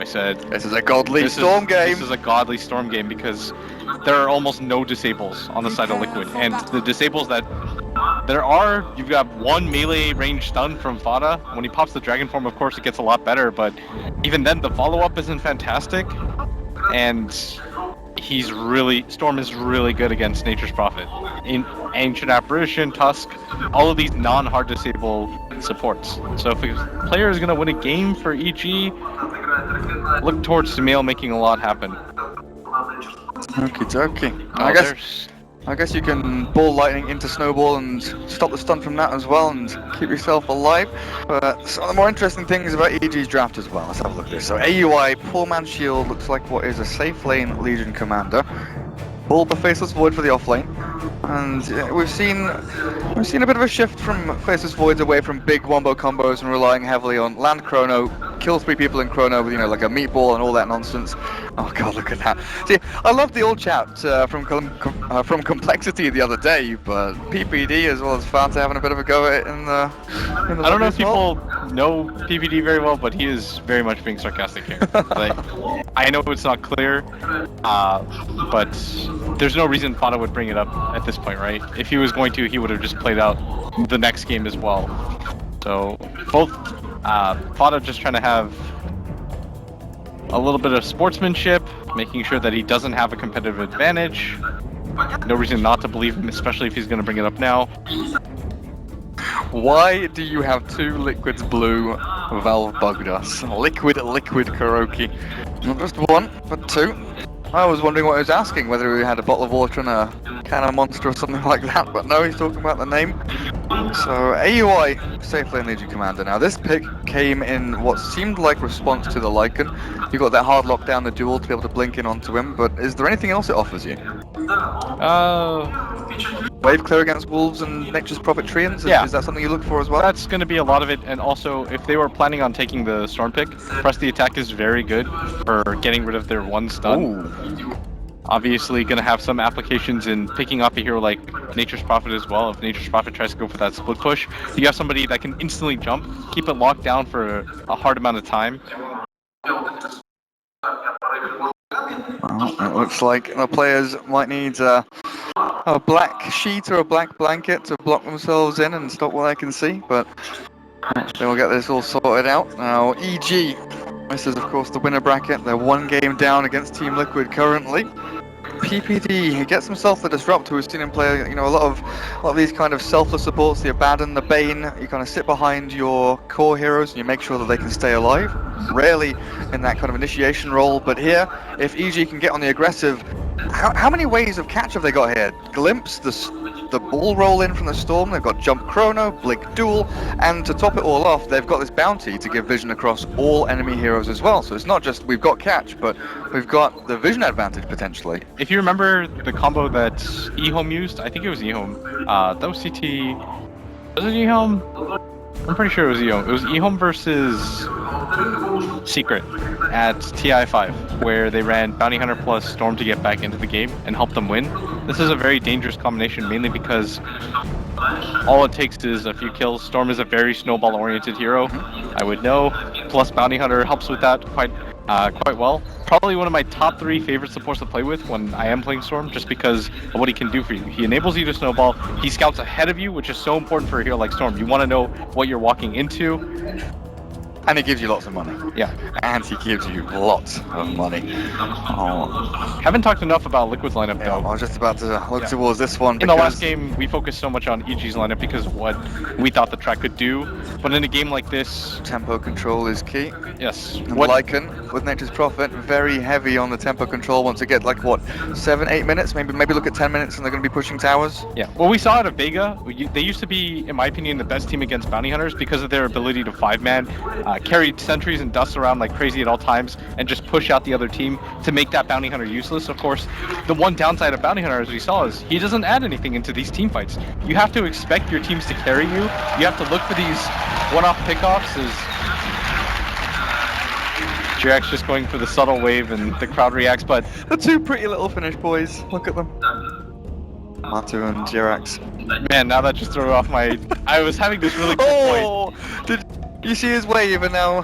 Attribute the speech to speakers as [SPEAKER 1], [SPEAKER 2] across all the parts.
[SPEAKER 1] said,
[SPEAKER 2] This is a godly Storm game.
[SPEAKER 1] This is a godly Storm game because there are almost no disables on the side of Liquid. And the disables that there are, you've got one melee range stun from Fada. When he pops the Dragon Form, of course, it gets a lot better, but even then, the follow-up isn't fantastic. And Storm is really good against Nature's Prophet. In Ancient Apparition, Tusk, all of these non-hard disable supports. So if a player is going to win a game for EG, look towards Sumail making a lot happen.
[SPEAKER 2] Okie dokie. I guess you can ball lightning into snowball and stop the stun from that as well and keep yourself alive. But some of the more interesting things about EG's draft as well. Let's have a look at this. So AUI, Poor Man's Shield looks like what is a safe lane Legion commander. Bulb the Faceless Void for the off lane. And we've seen a bit of a shift from Faceless Voids away from big wombo combos and relying heavily on land chrono, kill 3 people in chrono with, like a meatball and all that nonsense. Oh god, look at that. See, I love the old chat from Complexity the other day, but PPD as well as Fanta having a bit of a go at it in the
[SPEAKER 1] I don't know if people know PPD very well, but he is very much being sarcastic here. Like, I know it's not clear, but there's no reason Fada would bring it up at this point, right? If he was going to, he would have just played out the next game as well. So both Fada just trying to have a little bit of sportsmanship, making sure that he doesn't have a competitive advantage. No reason not to believe him, especially if he's going to bring it up now.
[SPEAKER 2] Why do you have 2 Liquids Blue Valve bugged us? Liquid karaoke. Not just 1, but 2. I was wondering what he was asking, whether we had a bottle of water and a can of Monster or something like that, but no, he's talking about the name. So, AUI, Safe Lane Legion Commander. Now, this pick came in what seemed like response to the Lycan. You got that hard lockdown, the duel, to be able to blink in onto him, but is there anything else it offers you? Wave clear against Wolves and Nature's Prophet Treants?
[SPEAKER 1] Yeah.
[SPEAKER 2] Is that something you look for as well?
[SPEAKER 1] That's going to be a lot of it, and also, if they were planning on taking the Storm pick, Press the Attack is very good for getting rid of their 1 stun.
[SPEAKER 2] Ooh.
[SPEAKER 1] Obviously going to have some applications in picking off a hero like Nature's Prophet as well. If Nature's Prophet tries to go for that split push, you have somebody that can instantly jump, keep it locked down for a hard amount of time.
[SPEAKER 2] Well, it looks like the players might need a black sheet or a black blanket to block themselves in and stop what they can see, but they will get this all sorted out. Now, EG, this is of course the winner bracket. They're 1 game down against Team Liquid currently. PPD, he gets himself the Disrupt, who's seen him play, a lot of these kind of selfless supports, the Abaddon, the Bane. You kind of sit behind your core heroes and you make sure that they can stay alive. Rarely in that kind of initiation role, but here, if EG can get on the aggressive, how many ways of catch have they got here? Glimpse, the ball roll in from the Storm, they've got Jump Chrono, Blink Duel, and to top it all off, they've got this bounty to give vision across all enemy heroes as well. So it's not just we've got catch, but we've got the vision advantage potentially.
[SPEAKER 1] If you remember the combo that eHome used, I think it was eHome. That was CT. Was it eHome? I'm pretty sure it was eHome. It was eHome versus Secret at TI5, where they ran Bounty Hunter plus Storm to get back into the game and help them win. This is a very dangerous combination, mainly because all it takes is a few kills. Storm is a very snowball-oriented hero, I would know. Plus Bounty Hunter helps with that quite well. Probably one of my top 3 favorite supports to play with when I am playing Storm, just because of what he can do for you. He enables you to snowball, he scouts ahead of you, which is so important for a hero like Storm. You want to know what you're walking into.
[SPEAKER 2] And he gives you lots of money.
[SPEAKER 1] Yeah.
[SPEAKER 2] And he gives you lots of money. Oh.
[SPEAKER 1] Haven't talked enough about Liquid's lineup, though.
[SPEAKER 2] I was just about to look towards this one.
[SPEAKER 1] In the last game, we focused so much on EG's lineup because of what we thought the track could do. But in a game like this...
[SPEAKER 2] Tempo control is key.
[SPEAKER 1] Yes.
[SPEAKER 2] And Lycan, with Nature's Prophet, very heavy on the tempo control. Once it gets like, what, 7-8 minutes? Maybe look at 10 minutes and they're going to be pushing towers.
[SPEAKER 1] Yeah. Well, we saw out of Vega, they used to be, in my opinion, the best team against Bounty Hunters because of their ability to 5-man, carry sentries and dust around like crazy at all times and just push out the other team to make that Bounty Hunter useless. Of course, the one downside of Bounty Hunter, as we saw, is he doesn't add anything into these team fights. You have to expect your teams to carry you. You have to look for these one-off pickoffs. Jirax just going for the subtle wave and the crowd reacts, but...
[SPEAKER 2] The 2 pretty little Finnish boys, look at them. Matu and Jirax.
[SPEAKER 1] Man, now that just threw off my... I was having this really cool point.
[SPEAKER 2] Did you see his wave and now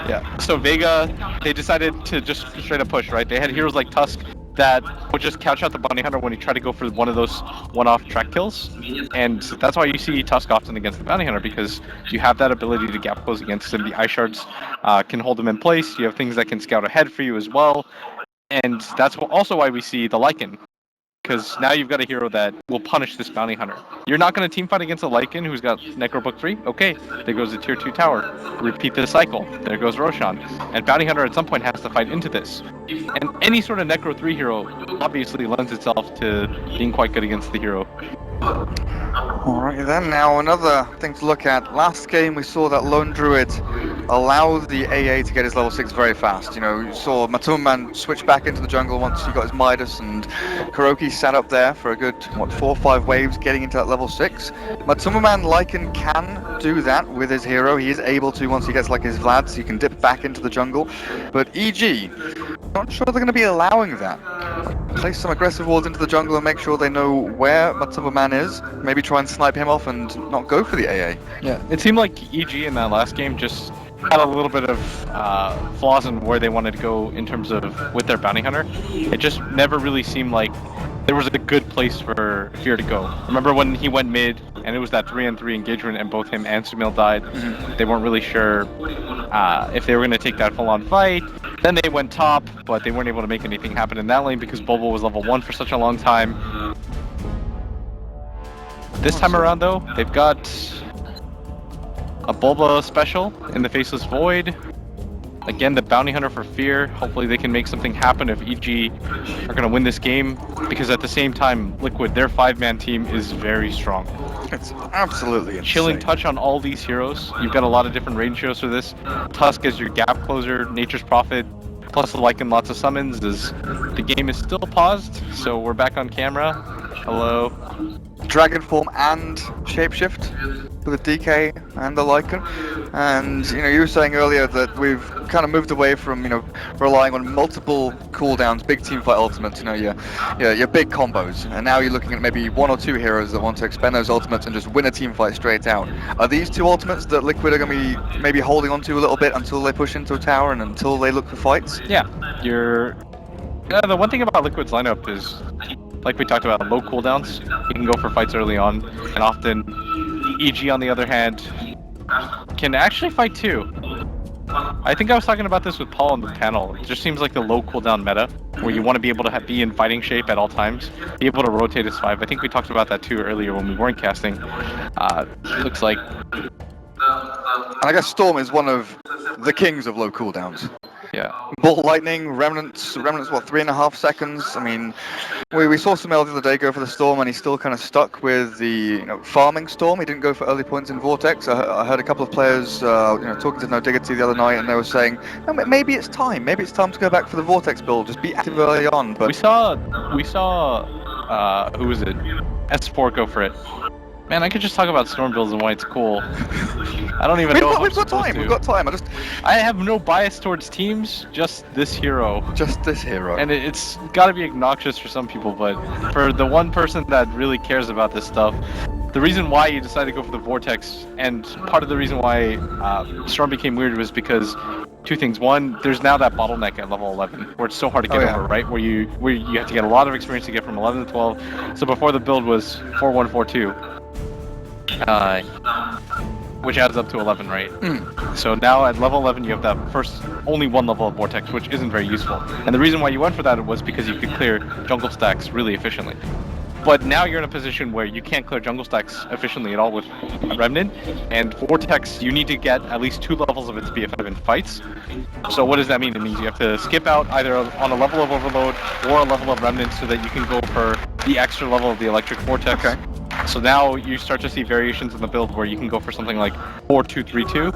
[SPEAKER 1] Yeah. So Vega, they decided to just straight up push, right? They had heroes like Tusk that would just catch out the bounty hunter when he tried to go for one of those one-off track kills, and that's why you see Tusk often against the bounty hunter, because you have that ability to gap close against him. The ice shards can hold him in place. You have things that can scout ahead for you as well, and that's also why we see the Lycan. Because now you've got a hero that will punish this bounty hunter. You're not going to team fight against a Lycan who's got Necro Book 3? Okay, there goes the tier 2 tower. Repeat the cycle. There goes Roshan. And bounty hunter at some point has to fight into this. And any sort of Necro 3 hero obviously lends itself to being quite good against the hero.
[SPEAKER 2] Alright then, now another thing to look at. Last game we saw that Lone Druid allow the AA to get his level 6 very fast. You know, you saw Matuman switch back into the jungle once he got his Midas, and Kuroki sat up there for a good, 4 or 5 waves getting into that level 6. Matuman Lycan can do that with his hero. He is able to, once he gets like his Vlads, he can dip back into the jungle. But EG, not sure they're going to be allowing that. Place some aggressive wards into the jungle and make sure they know where Matuman is. Maybe try and snipe him off and not go for the AA.
[SPEAKER 1] Yeah, it seemed like EG in that last game just had a little bit of flaws in where they wanted to go in terms of with their bounty hunter. It just never really seemed like there was a good place for Fear to go. Remember when he went mid and it was that 3-on-3 engagement and both him and Sumail died? Mm-hmm. They weren't really sure if they were going to take that full-on fight. Then they went top, but they weren't able to make anything happen in that lane because Bobo was level 1 for such a long time. This time around though, they've got a Bulba special in the Faceless Void. Again, the Bounty Hunter for Fear. Hopefully they can make something happen if EG are going to win this game, because at the same time, Liquid, their 5-man team is very strong.
[SPEAKER 2] It's absolutely insane.
[SPEAKER 1] Chilling touch on all these heroes. You've got a lot of different range heroes for this. Tusk as your gap closer, Nature's Prophet, plus the Lycan lots of summons. The game is still paused, so we're back on camera. Hello.
[SPEAKER 2] Dragon form and shapeshift for the DK and the Lycan. And you know, you were saying earlier that we've kind of moved away from, you know, relying on multiple cooldowns, big teamfight ultimates, you know, your big combos. And now you're looking at maybe 1 or 2 heroes that want to expend those ultimates and just win a teamfight straight out. Are these 2 ultimates that Liquid are going to be maybe holding on to a little bit until they push into a tower and until they look for fights?
[SPEAKER 1] Yeah, the one thing about Liquid's lineup is, like we talked about, low cooldowns. You can go for fights early on, and often EG, on the other hand, can actually fight too. I think I was talking about this with Paul on the panel. It just seems like the low cooldown meta, where you want to be able to be in fighting shape at all times, be able to rotate as 5. I think we talked about that too earlier when we weren't casting. Looks like...
[SPEAKER 2] And I guess Storm is one of the kings of low cooldowns.
[SPEAKER 1] Yeah.
[SPEAKER 2] Bolt Lightning, Remnants, what, 3.5 seconds? I mean, we saw Sumail the other day go for the Storm, and he's still kind of stuck with the, you know, farming Storm. He didn't go for early points in Vortex. I heard a couple of players, you know, talking to No Diggity the other night, and they were saying, oh, maybe it's time to go back for the Vortex build, just be active early on. But
[SPEAKER 1] we saw, who was it? S4 go for it. Man, I could just talk about Storm builds and why it's cool. I don't even know.
[SPEAKER 2] We've got time.
[SPEAKER 1] I have no bias towards teams, just this hero.
[SPEAKER 2] Just this hero.
[SPEAKER 1] And it's got to be obnoxious for some people, but for the one person that really cares about this stuff, the reason why you decided to go for the Vortex, and part of the reason why Storm became weird was because 2 things. One, there's now that bottleneck at level 11 where it's so hard to get over, right? Where you have to get a lot of experience to get from 11 to 12. So before the build was 4-1-4-2. Which adds up to 11, right? So now at level 11 you have that only 1 level of Vortex, which isn't very useful. And the reason why you went for that was because you could clear jungle stacks really efficiently. But now you're in a position where you can't clear jungle stacks efficiently at all with Remnant, and Vortex, you need to get at least 2 levels of its BFF in fights. So what does that mean? It means you have to skip out either on a level of Overload or a level of Remnant so that you can go for the extra level of the Electric Vortex. Okay. So now you start to see variations in the build where you can go for something like 4-2-3-2.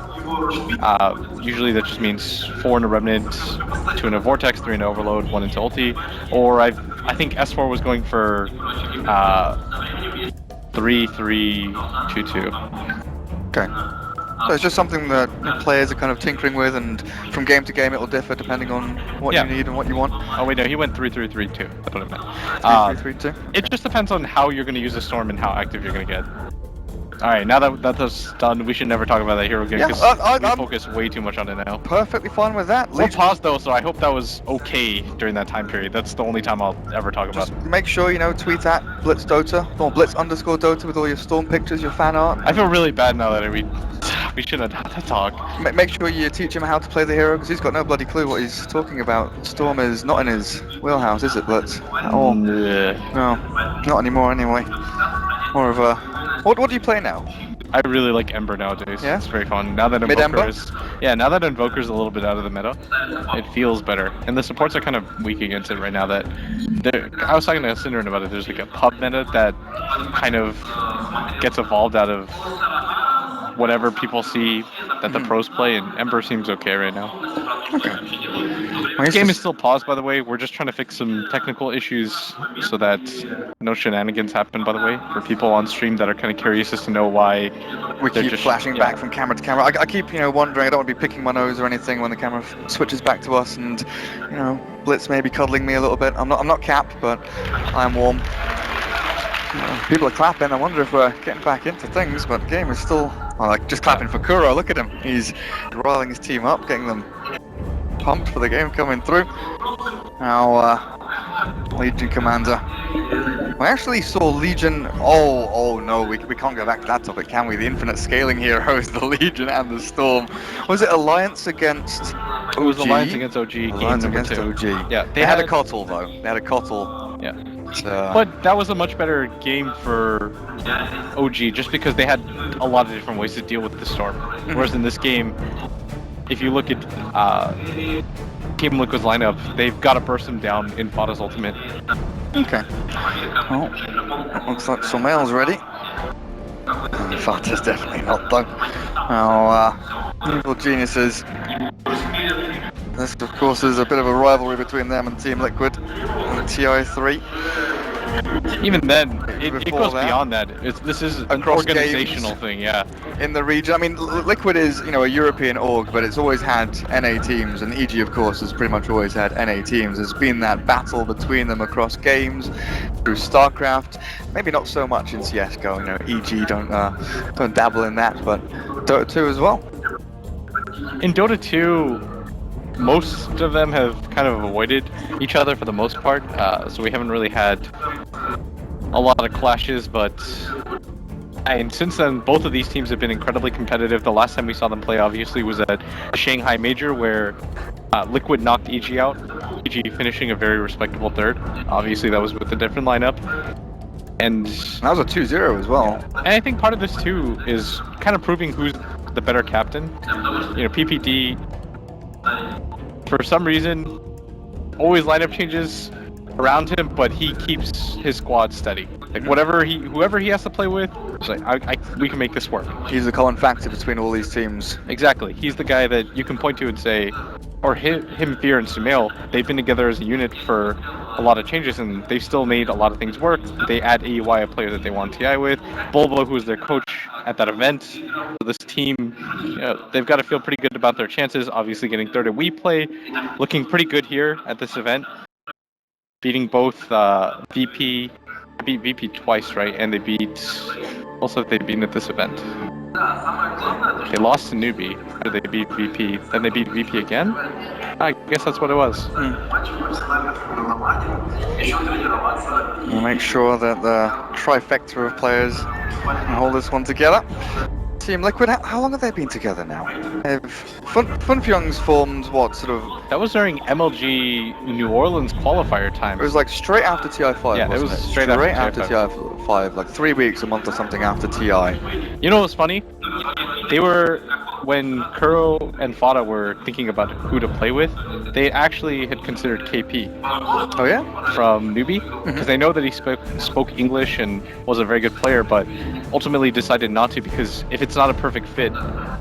[SPEAKER 1] Usually that just means 4 in a Remnant, 2 in a Vortex, 3 in a Overload, 1 into ulti. Or I think S4 was going for 3-3-2-2.
[SPEAKER 2] Okay. So it's just something that players are kind of tinkering with, and from game to game it will differ depending on what you need and what you want.
[SPEAKER 1] Oh wait, no, he went 3-3-3-2. That's what I meant.
[SPEAKER 2] 3-3-3-2?
[SPEAKER 1] It just depends on how you're going to use the Storm and how active you're going to get. Alright, now that that's done, we should never talk about that hero again,
[SPEAKER 2] Yeah,
[SPEAKER 1] because we
[SPEAKER 2] I'm
[SPEAKER 1] focus way too much on it now.
[SPEAKER 2] perfectly fine with that.
[SPEAKER 1] We're paused though, so I hope that was okay during that time period. That's the only time I'll ever talk about
[SPEAKER 2] Just
[SPEAKER 1] it.
[SPEAKER 2] make sure, you know, tweet at Blitz Dota, or Blitz underscore Dota with all your Storm pictures, your fan art.
[SPEAKER 1] I feel really bad now that we shouldn't have had to talk.
[SPEAKER 2] Make sure you teach him how to play the hero, because he's got no bloody clue what he's talking about. Storm is not in his wheelhouse, is it, Blitz? At all.
[SPEAKER 1] Yeah.
[SPEAKER 2] No, not anymore anyway. More of a... What do you play now?
[SPEAKER 1] I really like Ember nowadays.
[SPEAKER 2] Yeah?
[SPEAKER 1] It's very fun. Now that
[SPEAKER 2] Mid-Ember?
[SPEAKER 1] Invoker's... Yeah, now that Invoker's a little bit out of the meta, it feels better. And the supports are kind of weak against it right now. That I was talking to Synderen about it. There's like a pub meta that kind of gets evolved out of whatever people see that the pros play, and Ember seems okay right now.
[SPEAKER 2] Okay.
[SPEAKER 1] The game is still paused, by the way. We're just trying to fix some technical issues so that no shenanigans happen, by the way, for people on stream that are kind of curious as to know why
[SPEAKER 2] We
[SPEAKER 1] they're
[SPEAKER 2] keep
[SPEAKER 1] just
[SPEAKER 2] flashing back from camera to camera. I keep, you know, wondering. I don't want to be picking my nose or anything when the camera switches back to us, and you know, Blitz may be cuddling me a little bit. I'm not capped, but I'm warm. People are clapping. I wonder if we're getting back into things, but the game is still. Well, like just clapping for Kuro. Look at him. He's riling his team up, getting them pumped for the game coming through. Now, Legion Commander. I actually saw Legion. Oh no, we can't go back to that topic, can we? The infinite scaling heroes, the Legion and the Storm. Was it Alliance against OG?
[SPEAKER 1] It was Alliance against OG.
[SPEAKER 2] Alliance
[SPEAKER 1] game
[SPEAKER 2] against
[SPEAKER 1] number 2.
[SPEAKER 2] OG.
[SPEAKER 1] Yeah,
[SPEAKER 2] They had a Kotal though. They had a Kotal.
[SPEAKER 1] Yeah.
[SPEAKER 2] So,
[SPEAKER 1] But that was a much better game for OG, just because they had a lot of different ways to deal with the Storm. Whereas in this game, if you look at Team Liquid's lineup, they've got to burst him down in Fada's ultimate.
[SPEAKER 2] okay. Well, looks like Sumail's ready. And Fata's definitely not though. Now, Evil Geniuses. This, of course, is a bit of a rivalry between them and Team Liquid and TI3.
[SPEAKER 1] Even then, it
[SPEAKER 2] Before
[SPEAKER 1] goes
[SPEAKER 2] that,
[SPEAKER 1] beyond that. This is an
[SPEAKER 2] across
[SPEAKER 1] organizational
[SPEAKER 2] games.
[SPEAKER 1] thing, yeah.
[SPEAKER 2] In the region, I mean, Liquid is, you know, a European org, but it's always had NA teams, and EG, of course, has pretty much always had NA teams. There's been that battle between them across games, through StarCraft. Maybe not so much in CS:GO. You know, EG don't dabble in that, but Dota 2 as well.
[SPEAKER 1] In Dota 2, most of them have kind of avoided each other for the most part, so we haven't really had a lot of clashes, but and since then, both of these teams have been incredibly competitive. The last time we saw them play, obviously, was at the Shanghai Major, where Liquid knocked EG out, EG finishing a very respectable third. Obviously, that was with a different lineup. And
[SPEAKER 2] that was a 2-0 as well.
[SPEAKER 1] And I think part of this, too, is kind of proving who's the better captain. You know, PPD, for some reason, always lineup changes around him, but he keeps his squad steady. Like whoever he has to play with, it's like we can make this work.
[SPEAKER 2] He's the common factor between all these teams.
[SPEAKER 1] Exactly. He's the guy that you can point to and say, or him, Fear, and Sumail, they've been together as a unit for a lot of changes, and they've still made a lot of things work. They add AUI, a player that they want TI with. Bulbo, who was their coach at that event. So this team, you know, they've got to feel pretty good about their chances. Obviously, getting third at We Play, looking pretty good here at this event. Beating both VP, beat VP twice, right? And they also they've beaten at this event. They lost to Newbie. After they beat VP, then they beat VP again? I guess that's what it was.
[SPEAKER 2] We'll make sure that the trifecta of players can hold this one together. Team Liquid, how long have they been together now? Funfyung's formed what, sort of...
[SPEAKER 1] That was during MLG New Orleans qualifier time.
[SPEAKER 2] It was like straight after TI5,
[SPEAKER 1] yeah,
[SPEAKER 2] wasn't
[SPEAKER 1] it was
[SPEAKER 2] it?
[SPEAKER 1] straight after
[SPEAKER 2] TI5, like 3 weeks, a month or something after TI.
[SPEAKER 1] You know what's funny? They were, when Kuro and Fada were thinking about who to play with, they actually had considered KP.
[SPEAKER 2] Oh yeah?
[SPEAKER 1] From Newbie, because they know that he spoke English and was a very good player, but ultimately decided not to, because if it's not a perfect fit,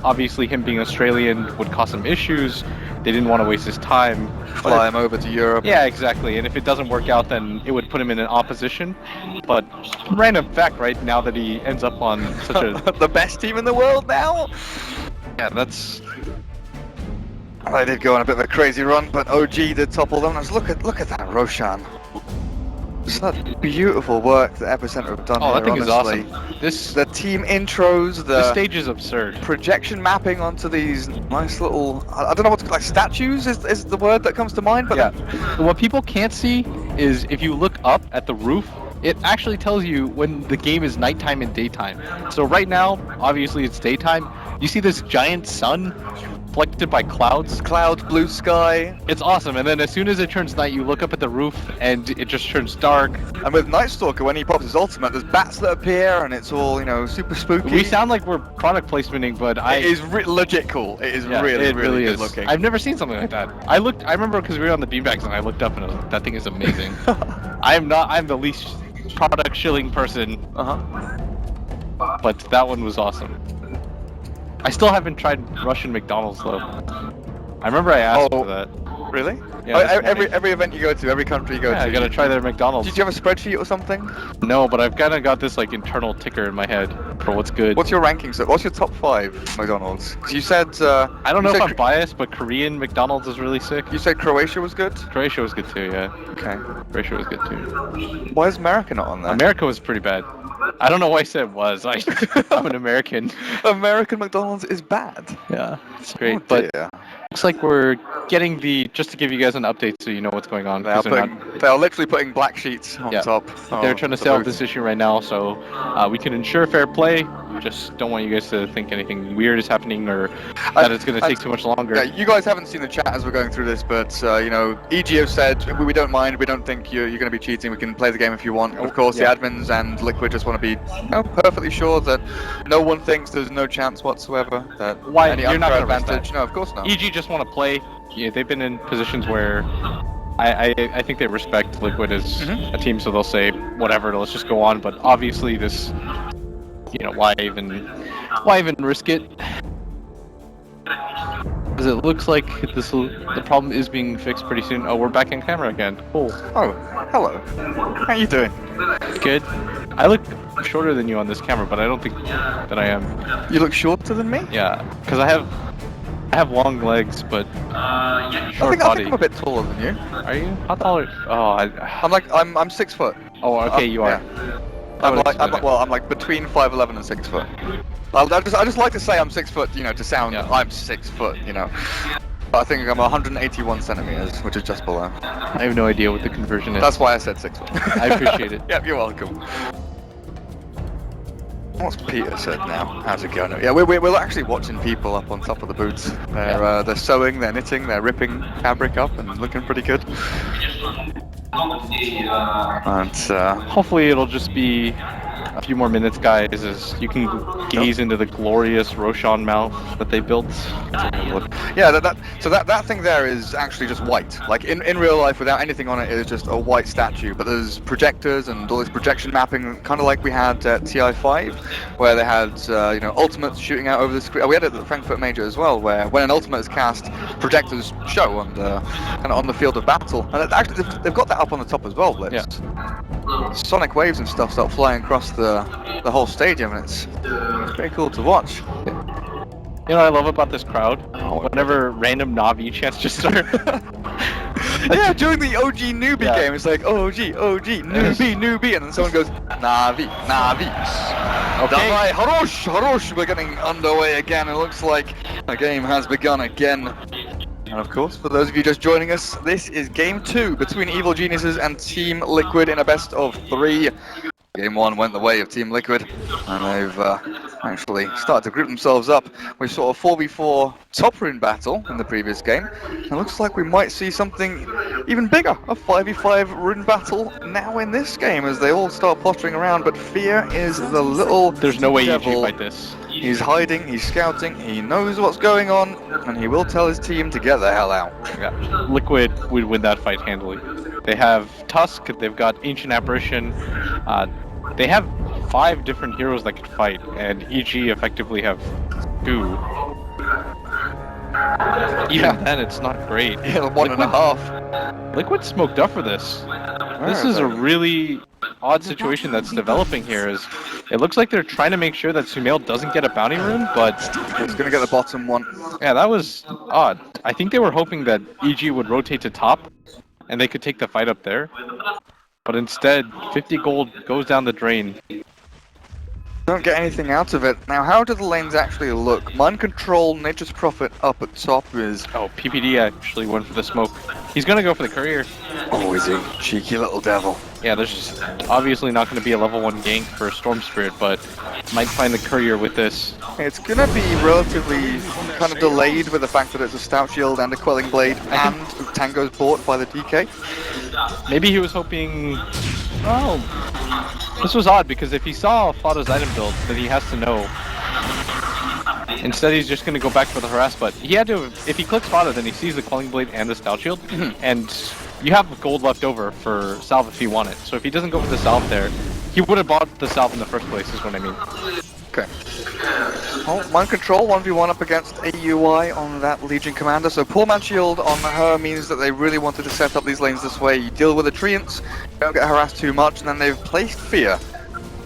[SPEAKER 1] obviously him being Australian would cause some issues. They didn't want to waste his time.
[SPEAKER 2] Fly him over to Europe.
[SPEAKER 1] Yeah, exactly. And if it doesn't work out, then it would put him in an opposition. But random fact, right? Now that he ends up on such a
[SPEAKER 2] the best team in the world now.
[SPEAKER 1] Yeah, that's.
[SPEAKER 2] They did go on a bit of a crazy run, but OG did topple them. Look at that Roshan. It's that beautiful work that Epicenter have done
[SPEAKER 1] Oh,
[SPEAKER 2] here,
[SPEAKER 1] that thing is
[SPEAKER 2] honestly.
[SPEAKER 1] awesome. This
[SPEAKER 2] The team intros,
[SPEAKER 1] this
[SPEAKER 2] the
[SPEAKER 1] stage is absurd.
[SPEAKER 2] projection mapping onto these nice little, I don't know what's, like statues is the word that comes to mind, but
[SPEAKER 1] Yeah. What people can't see is if you look up at the roof, it actually tells you when the game is nighttime and daytime. So right now, obviously it's daytime. You see this giant sun reflected by clouds.
[SPEAKER 2] cloud, blue sky,
[SPEAKER 1] It's awesome. And then as soon as it turns night, you look up at the roof and it just turns dark.
[SPEAKER 2] and with Night Stalker, when he pops his ultimate, there's bats that appear, and it's all, you know, super spooky.
[SPEAKER 1] We sound like we're product placementing, but
[SPEAKER 2] It is legit cool. It is really good
[SPEAKER 1] is.
[SPEAKER 2] looking.
[SPEAKER 1] I've never seen something like that. I remember because we were on the beanbags and I looked up and I was like, that thing is amazing. I'm the least product shilling person, but that one was awesome. I still haven't tried Russian McDonald's though. I remember I asked for that.
[SPEAKER 2] Really?
[SPEAKER 1] Yeah,
[SPEAKER 2] Oh,
[SPEAKER 1] this
[SPEAKER 2] every event you go to, every country you go
[SPEAKER 1] Yeah,
[SPEAKER 2] to.
[SPEAKER 1] I gotta try their McDonald's.
[SPEAKER 2] Did you have a spreadsheet or something?
[SPEAKER 1] No, but I've kind of got this like internal ticker in my head for what's good.
[SPEAKER 2] What's your ranking? So, what's your top 5 McDonald's? 'Cause you said.
[SPEAKER 1] I don't
[SPEAKER 2] you
[SPEAKER 1] know if
[SPEAKER 2] said
[SPEAKER 1] I'm biased, but Korean McDonald's is really sick.
[SPEAKER 2] You said Croatia was good.
[SPEAKER 1] Croatia was good too, yeah.
[SPEAKER 2] Okay.
[SPEAKER 1] Croatia was good too.
[SPEAKER 2] Why is America not on there?
[SPEAKER 1] America was pretty bad. I don't know why I said was. I'm an American.
[SPEAKER 2] American McDonald's is bad.
[SPEAKER 1] Yeah, it's great.
[SPEAKER 2] Oh,
[SPEAKER 1] But
[SPEAKER 2] dear.
[SPEAKER 1] looks like we're getting just to give you guys an update so you know what's going on.
[SPEAKER 2] They are,
[SPEAKER 1] 'cause they're not-
[SPEAKER 2] they are literally putting black sheets on
[SPEAKER 1] Yeah.
[SPEAKER 2] top.
[SPEAKER 1] They're
[SPEAKER 2] of
[SPEAKER 1] trying to
[SPEAKER 2] the
[SPEAKER 1] solve
[SPEAKER 2] booth.
[SPEAKER 1] this issue right now, so we can ensure fair play. Just don't want you guys to think anything weird is happening or that it's going to take too much longer.
[SPEAKER 2] Yeah, you guys haven't seen the chat as we're going through this, but you know, EG have said we don't mind. We don't think you're going to be cheating. We can play the game if you want. Of course,
[SPEAKER 1] Yeah.
[SPEAKER 2] the admins and Liquid just want to be perfectly sure that no one thinks there's no chance whatsoever that
[SPEAKER 1] Why?
[SPEAKER 2] any
[SPEAKER 1] You're not
[SPEAKER 2] unfair
[SPEAKER 1] gonna risk
[SPEAKER 2] advantage.
[SPEAKER 1] that.
[SPEAKER 2] No, of course not.
[SPEAKER 1] EG just want to play. Yeah, they've been in positions where I think they respect Liquid as a team, so they'll say whatever. Let's just go on. But obviously, this, you know, why even risk it? Because it looks like the problem is being fixed pretty soon. Oh, we're back in camera again. Cool.
[SPEAKER 2] Oh, hello. How you doing?
[SPEAKER 1] Good. I look shorter than you on this camera, but I don't think that I am.
[SPEAKER 2] You look shorter than me.
[SPEAKER 1] Yeah, because I have long legs, but
[SPEAKER 2] I
[SPEAKER 1] short
[SPEAKER 2] think
[SPEAKER 1] body.
[SPEAKER 2] I'm a bit taller than you.
[SPEAKER 1] Are you? How tall are you? Oh,
[SPEAKER 2] I'm 6 foot.
[SPEAKER 1] oh, okay, you are.
[SPEAKER 2] Yeah.
[SPEAKER 1] That would explain it.
[SPEAKER 2] I'm like between 5'11" and 6 foot. I just like to say I'm 6 foot, you know, to sound I'm 6 foot, you know. But I think I'm 181 centimeters, which is just below.
[SPEAKER 1] I have no idea what the conversion is.
[SPEAKER 2] That's why I said 6 foot.
[SPEAKER 1] I appreciate it.
[SPEAKER 2] Yep, you're welcome. What's Peter said now? How's it going? Yeah, we're actually watching people up on top of the booths. They're sewing, they're knitting, they're ripping fabric up and looking pretty good. And
[SPEAKER 1] Hopefully it'll just be a few more minutes, guys, as you can gaze into the glorious Roshan mouth that they built.
[SPEAKER 2] yeah, that thing there is actually just white. Like in real life, without anything on it, it is just a white statue. But there's projectors and all this projection mapping, kind of like we had at TI5, where they had you know, ultimates shooting out over the screen. We had it at the Frankfurt Major as well, where when an ultimate is cast, projectors show on the kind of on the field of battle. And actually, they've got that up on the top as well, Blitz.
[SPEAKER 1] Yeah.
[SPEAKER 2] Sonic waves and stuff start flying across the whole stadium, and it's very cool to watch.
[SPEAKER 1] You know what I love about this crowd? Whenever random Navi chants just start.
[SPEAKER 2] Yeah, during the OG newbie game, it's like OG, newbie, and then someone goes Navi.
[SPEAKER 1] Okay.
[SPEAKER 2] Davai, harosh, we're getting underway again. It looks like the game has begun again. And of course, for those of you just joining us, this is Game 2 between Evil Geniuses and Team Liquid in a best of 3. Game 1 went the way of Team Liquid, and they've actually started to group themselves up. We saw a 4v4 top rune battle in the previous game. It looks like we might see something even bigger, a 5v5 rune battle now in this game as they all start pottering around, but Fear is the little
[SPEAKER 1] There's no way
[SPEAKER 2] devil.
[SPEAKER 1] you fight this.
[SPEAKER 2] He's hiding, he's scouting, he knows what's going on, and he will tell his team to get the hell out.
[SPEAKER 1] Yeah. Liquid would win that fight handily. They have Tusk, they've got Ancient Apparition, they have 5 different heroes that could fight, and EG effectively have 2. Even then, it's not great.
[SPEAKER 2] Yeah, 1.5.
[SPEAKER 1] Liquid smoked up for this. This is a really odd situation that's developing here. Is it looks like they're trying to make sure that Sumail doesn't get a bounty rune, but
[SPEAKER 2] He's gonna get the bottom one.
[SPEAKER 1] yeah, that was odd. I think they were hoping that EG would rotate to top, and they could take the fight up there. But instead, 50 gold goes down the drain.
[SPEAKER 2] Don't get anything out of it. Now, how do the lanes actually look? Mind Control, Nature's Prophet up at top is...
[SPEAKER 1] Oh, PPD actually went for the smoke. He's gonna go for the courier.
[SPEAKER 2] Oh, is he? Cheeky little devil.
[SPEAKER 1] Yeah, there's just obviously not gonna be a level 1 gank for Storm Spirit, but might find the courier with this.
[SPEAKER 2] It's gonna be relatively kind of delayed with the fact that it's a Stout Shield and a Quelling Blade, and Tango's bought by the DK.
[SPEAKER 1] Maybe he was hoping... Oh, this was odd because if he saw Fada's item build, then he has to know. Instead, he's just going to go back for the harass, but he had to, if he clicks Fada, then he sees the Quelling Blade and the Stout Shield, and you have gold left over for salve if you want it. So if he doesn't go for the salve there, he would have bought the salve in the first place, is what I mean.
[SPEAKER 2] Okay. Well, Mind Control 1v1 up against AUI on that Legion Commander, so Poor Man Shield on her means that they really wanted to set up these lanes this way. You deal with the Treants, don't get harassed too much, and then they've placed Fear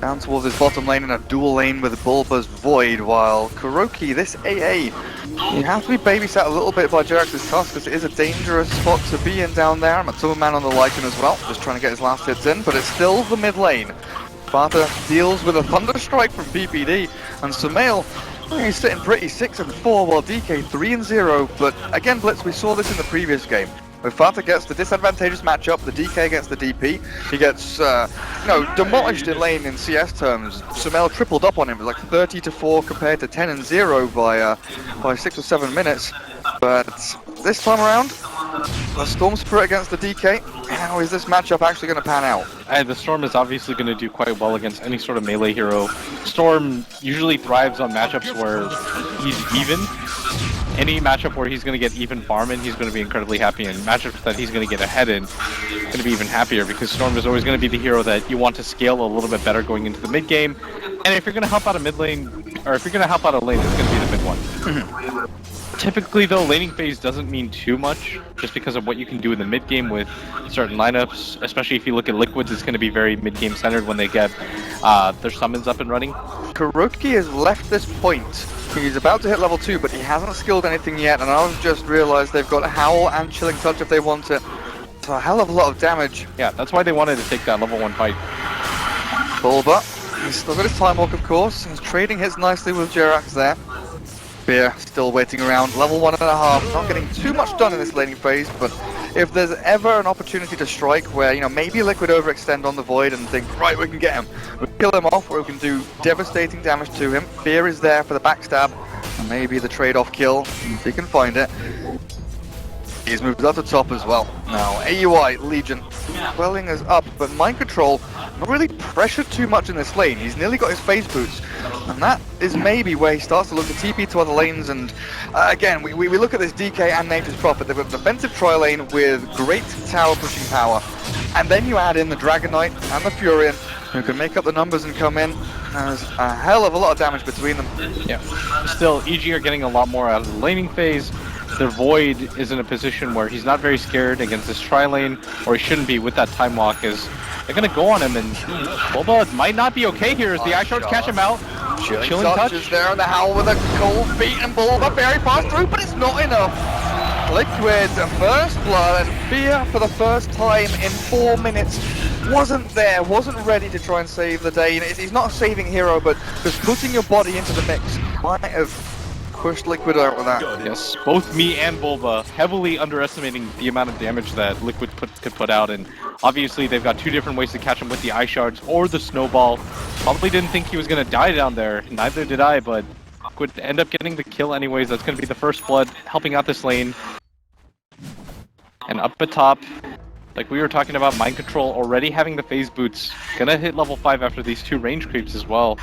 [SPEAKER 2] down towards his bottom lane in a dual lane with Bulba's Void, while Kuroki, this AA, you have to be babysat a little bit by Jerax's Tusk, because it is a dangerous spot to be in down there. I'm a Toon Man on the Lycan as well, just trying to get his last hits in, but it's still the mid lane. Sparta deals with a Thunder Strike from PPD, and Sumail, he's sitting pretty 6-4, while DK 3-0, but again, Blitz, we saw this in the previous game. When Fata gets the disadvantageous matchup, the DK gets the DP, he gets, demolished in lane in CS terms. Sumail tripled up on him, it was like 30-4 compared to 10-0 by 6 or 7 minutes. But this time around, the Storm Spirit against the DK, how is this matchup actually going to pan out?
[SPEAKER 1] The Storm is obviously going to do quite well against any sort of melee hero. Storm usually thrives on matchups where he's even. Any matchup where he's going to get even farm in, he's going to be incredibly happy, and matchups that he's going to get ahead in, he's going to be even happier, because Storm is always going to be the hero that you want to scale a little bit better going into the mid game. And if you're going to help out a mid lane, or if you're going to help out a lane, it's going to be the mid one. Typically though, laning phase doesn't mean too much, just because of what you can do in the mid game with certain lineups, especially if you look at Liquids, it's going to be very mid game centered when they get their summons up and running.
[SPEAKER 2] Kuroki has left this point. He's about to hit level 2, but he hasn't skilled anything yet, and I've just realized they've got Howl and Chilling Touch if they want it. So a hell of a lot of damage.
[SPEAKER 1] Yeah, that's why they wanted to take that level 1 fight.
[SPEAKER 2] Bulba, he's still got his Time Walk, of course. He's trading hits nicely with Jerax there. Beer still waiting around, level 1.5, not getting too much done in this laning phase, but if there's ever an opportunity to strike where, maybe Liquid overextend on the Void and think, right, we can get him, we can kill him off, or we can do devastating damage to him. Fear is there for the backstab, and maybe the trade-off kill, if he can find it. He's moved up the top as well. Now, AUI, Legion, Quelling is up, but Mind Control not really pressured too much in this lane. He's nearly got his phase boots, and that is maybe where he starts to look to TP to other lanes. And again, we look at this DK and Nature's Prophet. They've got a defensive tri-lane with great tower pushing power, and then you add in the Dragon Knight and the Furion, who can make up the numbers and come in. There's a hell of a lot of damage between them.
[SPEAKER 1] Yeah. Still, EG are getting a lot more out of the laning phase. Their Void is in a position where he's not very scared against this tri-lane, or he shouldn't be with that Time Walk, as they're going to go on him, and Bulba might not be okay here as the Ice Shards catch him out.
[SPEAKER 2] Chilling Touch is there on the Howl with a cold feet, and Bulba very fast through, but it's not enough. Liquid, first blood, and Fear for the first time in 4 minutes wasn't ready to try and save the day. He's not a saving hero, but just putting your body into the mix might have pushed Liquid out with that.
[SPEAKER 1] Yes, both me and Bulba heavily underestimating the amount of damage that Liquid could put out, and obviously they've got two different ways to catch him with the Ice Shards or the Snowball. Probably didn't think he was going to die down there, neither did I, but Liquid end up getting the kill anyways. That's going to be the first blood, helping out this lane. And up at top, like we were talking about, Mind Control already having the phase boots, gonna hit level 5 after these 2 range creeps as well.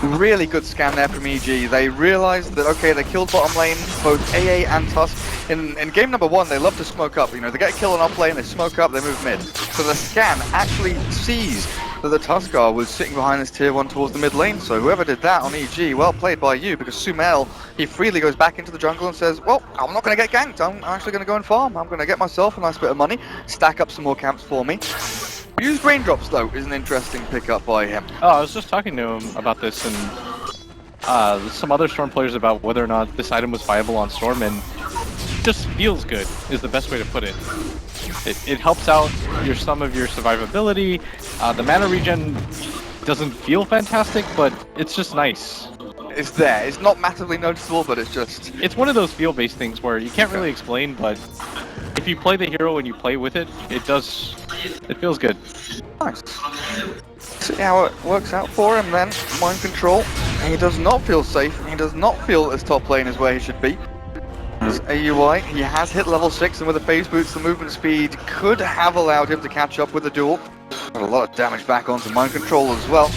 [SPEAKER 2] Really good scan there from EG. They realized that, okay, they killed bottom lane, both AA and Tusk. In game number 1, they love to smoke up. They get a kill on off lane, they smoke up, they move mid. So the scan actually sees that the Tuskar was sitting behind this tier 1 towards the mid lane. So whoever did that on EG, well played by you, because Sumail, he freely goes back into the jungle and says, well, I'm not going to get ganked, I'm actually going to go and farm. I'm going to get myself a nice bit of money, stack up some more camps for me. Used raindrops though is an interesting pickup by him.
[SPEAKER 1] Oh, I was just talking to him about this and some other Storm players about whether or not this item was viable on Storm, and just feels good is the best way to put it. It helps out some of your survivability. The mana regen doesn't feel fantastic, but it's just nice.
[SPEAKER 2] It's there. It's not massively noticeable, but it's just...
[SPEAKER 1] It's one of those feel-based things where you can't really explain, but if you play the hero and you play with it, it feels good.
[SPEAKER 2] Nice. See how it works out for him then. Mind control. He does not feel safe. He does not feel as top lane is where he should be. As AUI, he has hit level 6, and with the phase boots, the movement speed could have allowed him to catch up with the duel. Got a lot of damage back onto mind control as well.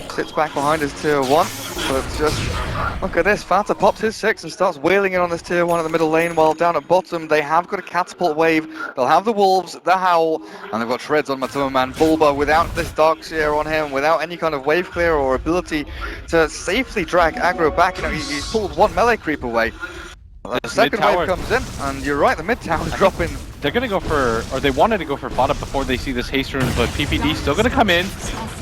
[SPEAKER 2] Sits back behind his tier 1, but just look at this. Fata pops his 6 and starts wailing in on this tier 1 in the middle lane, while down at bottom they have got a catapult wave. They'll have the wolves, the howl, and they've got shreds on Matuma Man Bulba without this Darkseer on him, without any kind of wave clear or ability to safely drag aggro back. You know, he's pulled one melee creep away. The second wave comes in, and you're right, the mid tower's dropping.
[SPEAKER 1] They're gonna go for, or they wanted to go for Fata before they see this haste rune, but PPD still gonna come in.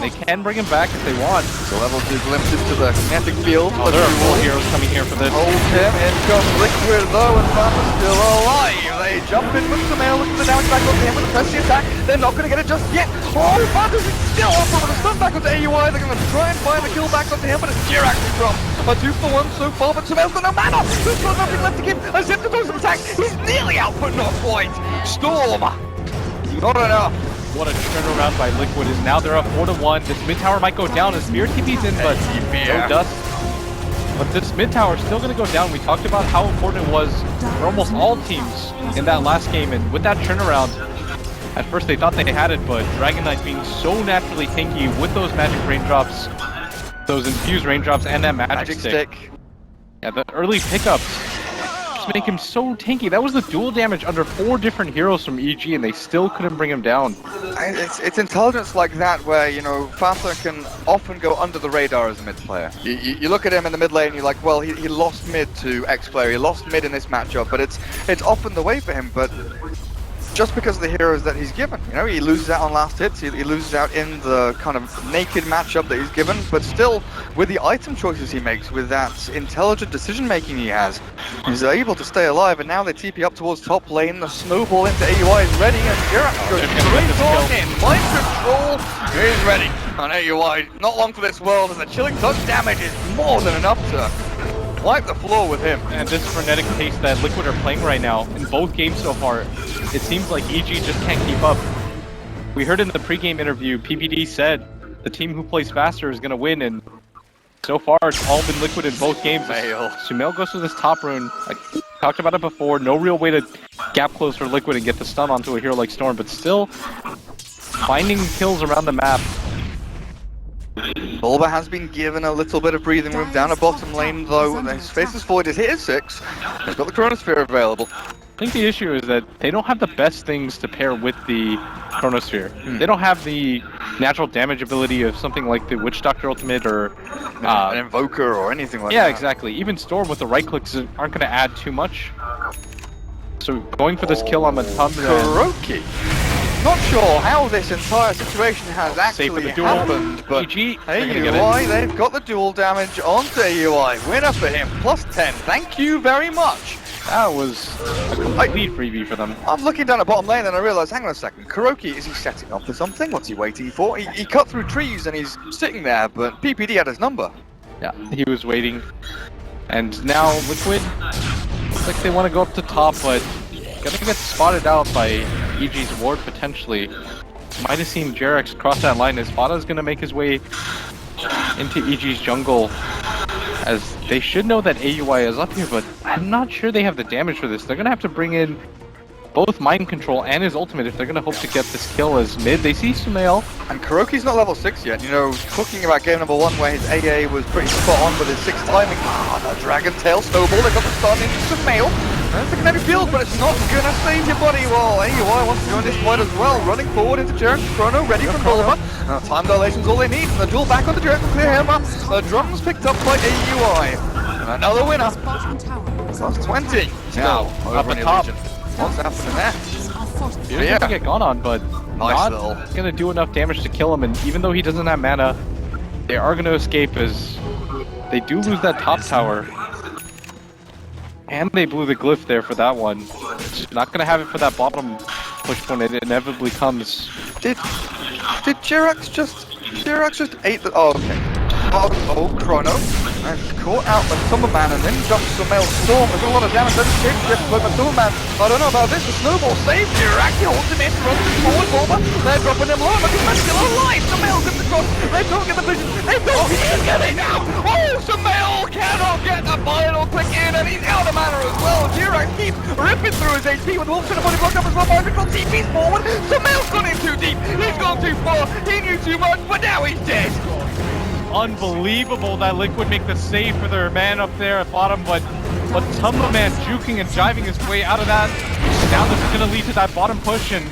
[SPEAKER 1] They can bring him back if they want.
[SPEAKER 2] So level 2 glimpses to the kinetic field.
[SPEAKER 1] Oh, there are 4 heroes coming here for this.
[SPEAKER 2] Hold him, in comes Liquid though, and Fata's still alive. They jump in with Sumail, look at the damage back onto him with the press the attack. They're not gonna get it just yet. Oh, Fata's still up with a stun back onto AUI. They're gonna try and find the kill back onto him, but it's Jirac who drops. A 2 for 1 so far, but Sumail's got no mana. There's got nothing left to give. A zip to those attack. He's nearly out, but not quite. Storm. Not enough.
[SPEAKER 1] What a turnaround by Liquid is now they're up 4-1. This mid tower might go down as Spear TP's in, but no dust. But this mid tower is still going to go down. We talked about how important it was for almost all teams in that last game, and with that turnaround, at first they thought they had it, but Dragon Knight being so naturally tanky with those magic raindrops, those infused raindrops, and that magic stick. Yeah, the early pickups just make him so tanky. That was the dual damage under 4 different heroes from EG, and they still couldn't bring him down.
[SPEAKER 2] It's intelligence like that where, you know, Fata can often go under the radar as a mid player. You look at him in the mid lane, you're like, well, he lost mid to X player, he lost mid in this matchup, but it's often the way for him, but just because of the heroes that he's given. You know, he loses out on last hits, he loses out in the kind of naked matchup that he's given, but still, with the item choices he makes, with that intelligent decision-making he has, he's able to stay alive, and now they TP up towards top lane, the snowball into AUI is ready, and Jirac goes straight on in. Mind control is ready, and AUI, not long for this world, and the chilling touch damage is more than enough to wipe the floor with him.
[SPEAKER 1] And this frenetic pace that Liquid are playing right now, in both games so far, it seems like EG just can't keep up. We heard in the pregame interview, PPD said the team who plays faster is going to win, and so far it's all been Liquid in both games. Sumail goes for this top rune. I talked about it before, no real way to gap close for Liquid and get the stun onto a hero like Storm, but still finding kills around the map.
[SPEAKER 2] Bulba has been given a little bit of breathing room down at bottom lane, though his Faceless Void is hit his 6. He's got the Chronosphere available.
[SPEAKER 1] I think the issue is that they don't have the best things to pair with the Chronosphere. They don't have the natural damage ability of something like the Witch Doctor ultimate or
[SPEAKER 2] an Invoker or anything like that.
[SPEAKER 1] Yeah, exactly. Even Storm with the right clicks aren't going to add too much. So going for this kill on Matuma.
[SPEAKER 2] Kuroki. Not sure how this entire situation has actually happened, but
[SPEAKER 1] EG,
[SPEAKER 2] AUI, they've got the dual damage onto AUI. Winner for him, +10. Thank you very much.
[SPEAKER 1] That was a complete freebie for them.
[SPEAKER 2] I'm looking down at bottom lane and I realise, hang on a second, Kuroki, is he setting up for something? What's he waiting for? He cut through trees and he's sitting there, but PPD had his number.
[SPEAKER 1] Yeah, he was waiting. And now Liquid, looks like they want to go up to top, but gonna get spotted out by EG's ward potentially. Might have seen Jirac cross that line as Fata's gonna make his way into EG's jungle, as they should know that AUI is up here, but I'm not sure they have the damage for this. They're gonna have to bring in both Mind Control and his ultimate if they're gonna hope to get this kill as mid. They see Sumail.
[SPEAKER 2] And Kuroki's not level 6 yet. You know, talking about game number 1 where his AA was pretty spot on with his 6 timing. The Dragon Tail Snowball, they got the stun into Sumail. That's the kinetic field, but it's not gonna save your body. Well, AUI wants to join this fight as well. Running forward into Jirac Chrono, ready from Bulba. Time dilation's all they need, and the duel back onto Jirac will clear him up. The drums picked up by AUI. And another winner. Plus 20. Now,
[SPEAKER 1] up the top.
[SPEAKER 2] What's happening there?
[SPEAKER 1] He's gonna get gone on, but
[SPEAKER 2] nice
[SPEAKER 1] not gonna do enough damage to kill him, and even though he doesn't have mana, they are gonna escape as they do lose that top tower. And they blew the glyph there for that one. Not gonna have it for that bottom push when it inevitably comes.
[SPEAKER 2] Did Jirax just ate the? Oh, okay. Oh, Chrono. Caught out the Summerman and then jumps Sumail Storm. There's a lot of damage. Doesn't shape shift, but the Summerman, I don't know about this. The Snowball saves Jirax. He holds him in, runs him forward. Bulba, they're dropping him low, but he's still alive. Sumail gets across. They don't get the vision. They don't get it now. Oh, Sumail cannot get the final click in, and he's out of mana as well. Jirax keeps ripping through his HP with Wolf trying to body block up as well. Mind control TP's forward. Sumail's gone in too deep. He's gone too far. He knew too much, but now he's dead.
[SPEAKER 1] Unbelievable that Liquid make the save for their man up there at bottom, but Tumba Man juking and jiving his way out of that. Now this is going to lead to that bottom push, and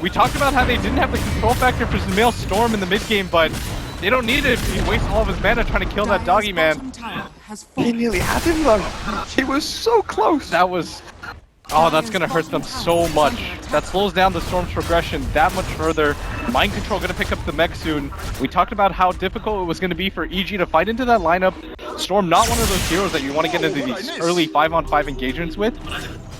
[SPEAKER 1] we talked about how they didn't have the control factor for Sumail Storm in the mid game, but they don't need it. He wastes all of his mana trying to kill that doggy man.
[SPEAKER 2] He nearly had him though. He was so close.
[SPEAKER 1] That was... Oh, that's going to hurt them so much. That slows down the Storm's progression that much further. Mind Control going to pick up the mech soon. We talked about how difficult it was going to be for EG to fight into that lineup. Storm, not one of those heroes that you want to get into these early 5-on-5 engagements with.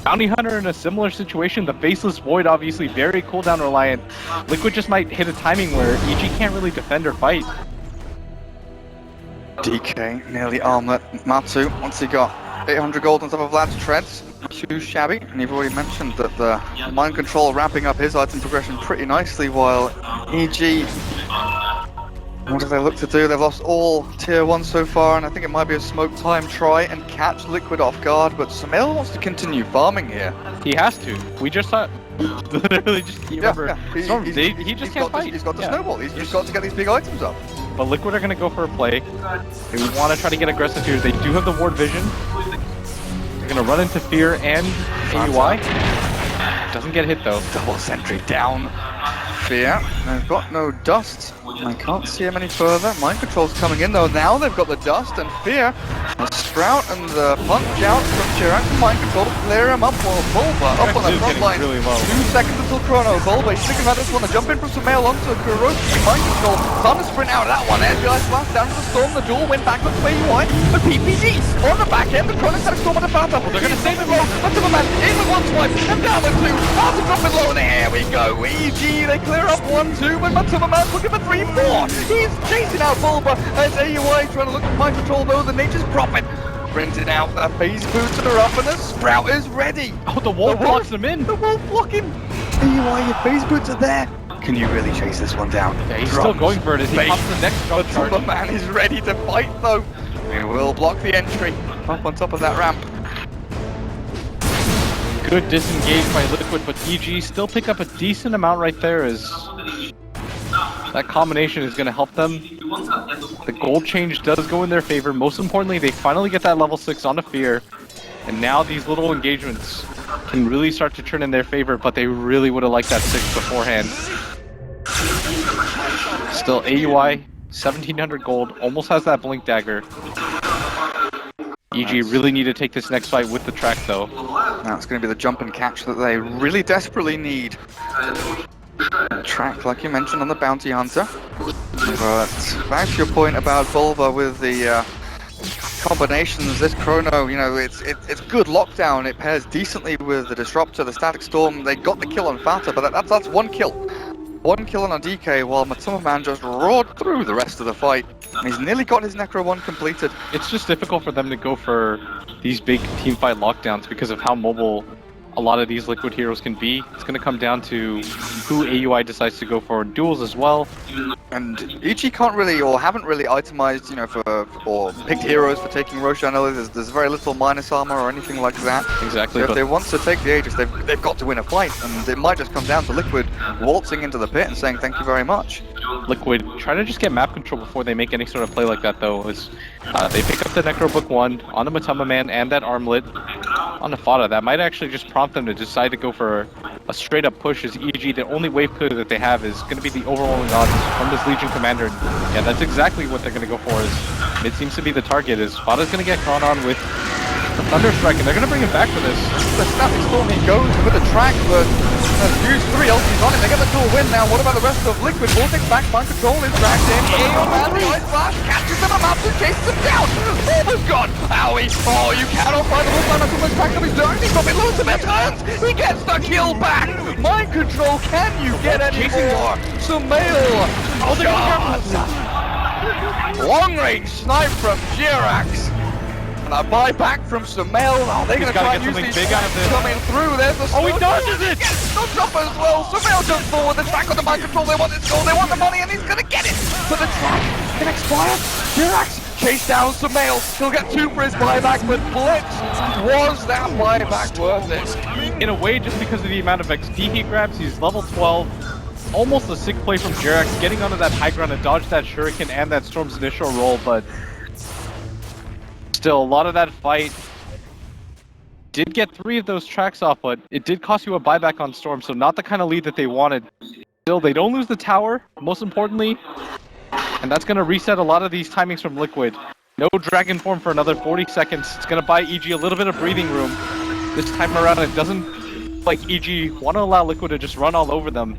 [SPEAKER 1] Bounty Hunter in a similar situation. The Faceless Void, obviously very cooldown reliant. Liquid just might hit a timing where EG can't really defend or fight.
[SPEAKER 2] DK nearly armlet. Matsu, once he got 800 gold on top of Vlad's treads, too shabby. And you've already mentioned that the Mind Control ramping up his item progression pretty nicely, while EG, what do they look to do? They've lost all tier 1 so far, and I think it might be a smoke time try and catch Liquid off guard, but Sumail wants to continue farming here.
[SPEAKER 1] He has to. We just thought... literally just can't remember. Storm, he just can't fight.
[SPEAKER 2] He's got the snowball. He's just got to get these big items up.
[SPEAKER 1] But Liquid are going to go for a play. They want to try to get aggressive here. They do have the ward vision. They're going to run into Fear and AUI. Doesn't get hit though.
[SPEAKER 2] Double sentry down. Fear. They've got no dust. I can't see him any further. Mind Control's coming in though. Now they've got the dust and Fear. The Sprout and the punch out from Jirax and Mind Control to clear him up while Bulba up on the front line.
[SPEAKER 1] Really
[SPEAKER 2] 2 seconds until Chrono. Bulba is thinking about this one. The jump in from Sumail onto Kuroki. Mind Control. Time to sprint out of that one. Airbus blast down to the Storm. The duel went back onto AUI. But PPG on the back end. The Chrono's had a Storm on the front. They're going to save it low. Until the man in with 1 swipe and down with 2. After dropping low in the air we go. EG, they clear up 1-2, but Matsumaman's looking for 3-4. He's chasing out Bulba as AUI trying to look at Mind Control though. The Nature's Prophet printed out. The phase boots are up and the Sprout is ready.
[SPEAKER 1] Oh, the Wolf blocks them in.
[SPEAKER 2] The Wolf blocking. AUI, your phase boots are there. Can you really chase this one down?
[SPEAKER 1] Yeah, he's still going for it as he pops the next jump charge.
[SPEAKER 2] The man is ready to fight though. He will block the entry up on top of that ramp.
[SPEAKER 1] Good disengage by Liquid, but EG still pick up a decent amount right there as that combination is going to help them. The gold change does go in their favor. Most importantly, they finally get that level 6 onto Fear. And now these little engagements can really start to turn in their favor, but they really would have liked that 6 beforehand. Still AUI, 1700 gold, almost has that Blink Dagger. EG really need to take this next fight with the track though.
[SPEAKER 2] Now it's going to be the jump and catch that they really desperately need. Track, like you mentioned, on the Bounty Hunter. But back to your point about Bulba with the combinations, this Chrono, you know, it's good lockdown. It pairs decently with the Disruptor, the Static Storm. They got the kill on Fata, but that's 1 kill. 1 kill on a DK, while Matsumaman just roared through the rest of the fight. He's nearly got his Necro 1 completed.
[SPEAKER 1] It's just difficult for them to go for these big teamfight lockdowns because of how mobile a lot of these Liquid heroes can be. It's going to come down to who AUI decides to go for duels as well.
[SPEAKER 2] And EG can't really, or haven't really itemized, you know, or picked heroes for taking Roshan. There's very little minus armor or anything like that.
[SPEAKER 1] Exactly.
[SPEAKER 2] So if they want to take the Aegis, they've got to win a fight, and it might just come down to Liquid waltzing into the pit and saying thank you very much.
[SPEAKER 1] Liquid try to just get map control before they make any sort of play like that though. Is they pick up the Necro Book 1 on the Matsumaman and that armlet on the Fata. That might actually just prompt them to decide to go for a straight up push as EG. The only wave clear that they have is going to be the overwhelming odds from this Legion Commander. And yeah, that's exactly what they're going to go for. Is it seems to be the target. Is Fata's going to get caught on with the Thunderstrike, and they're going to bring him back for this.
[SPEAKER 2] The Static Storm, he goes with the track, but views 3 LCs on him. They get the dual win now. What about the rest of Liquid? Vortex back, mind control is dragged in. Oh man, the Ice Flash catches him, Amatsu chases him down. Bulba's gone. Owie. Oh, you cannot find the Wolfman until much back up his dirt. He's got me loads of turns. He gets the kill back. Mind control, can you get any more? Sumail. Long range snipe from Jirax. And a buyback from Sumail. Oh, they're going to try and use these
[SPEAKER 1] big out of this.
[SPEAKER 2] coming through. There's the
[SPEAKER 1] he dodges it!
[SPEAKER 2] No jump as well. Sumail jumps forward. The track on the mind control. They want this goal. They want the money, and he's going to get it. But the track can expire. Jirax chase down Sumail. He'll get 2 for his buyback, but Blitz, was that buyback worth it?
[SPEAKER 1] In a way, just because of the amount of XP he grabs, he's level 12. Almost a sick play from Jirax, getting onto that high ground to dodge that Shuriken and that Storm's initial roll, but still, a lot of that fight did get 3 of those tracks off, but it did cost you a buyback on Storm, so not the kind of lead that they wanted. Still, they don't lose the tower, most importantly, and that's going to reset a lot of these timings from Liquid. No Dragon Form for another 40 seconds. It's going to buy EG a little bit of breathing room. This time around, it doesn't like EG want to allow Liquid to just run all over them.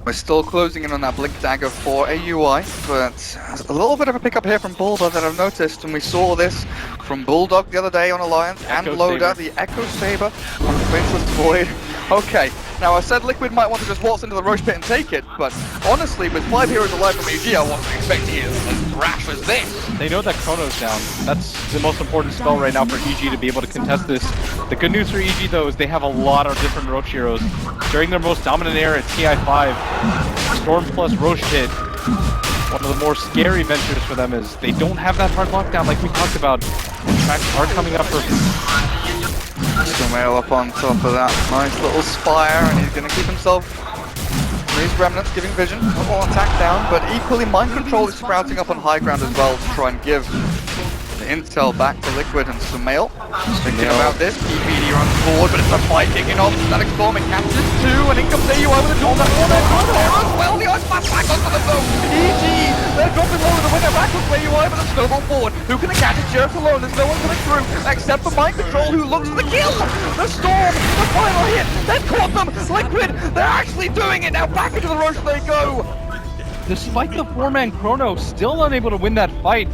[SPEAKER 2] We're still closing in on that Blink Dagger for AUI, but a little bit of a pickup here from Bulldog that I've noticed, and we saw this from Bulldog the other day on Alliance, and Loda, the Echo Saber on the Faceless Void. Okay, now I said Liquid might want to just waltz into the Roche Pit and take it, but honestly, with 5 heroes alive from EG, I wasn't expecting it as rash as this.
[SPEAKER 1] They know that Chrono's down. That's the most important spell right now for EG to be able to contest this. The good news for EG, though, is they have a lot of different Roche heroes. During their most dominant era at TI5, Storm plus Roche Pit, one of the more scary ventures for them is they don't have that hard lockdown like we talked about. The tracks are coming up for
[SPEAKER 2] Sumail up on top of that nice little spire, and he's going to keep himself these remnants, giving vision, not all attack down, but equally mind control is sprouting up on high ground as well to try and give the intel back to Liquid and Sumail. Thinking about this, EPD runs forward, but it's a fight kicking off. Static Storm and catches 2, and in comes AUI with a duel that for their corner as well. The Ice Flash back onto the zone. EG, they're dropping low with the winner back with AUI, but the snowball forward. Who can catch it? Jericho alone. There's no one coming through except for mind control, who looks for the kill. The Storm, the final hit. They've caught them. Liquid, they're actually doing it now. Back into the rush they go.
[SPEAKER 1] Despite the 4-man Chrono, still unable to win that fight.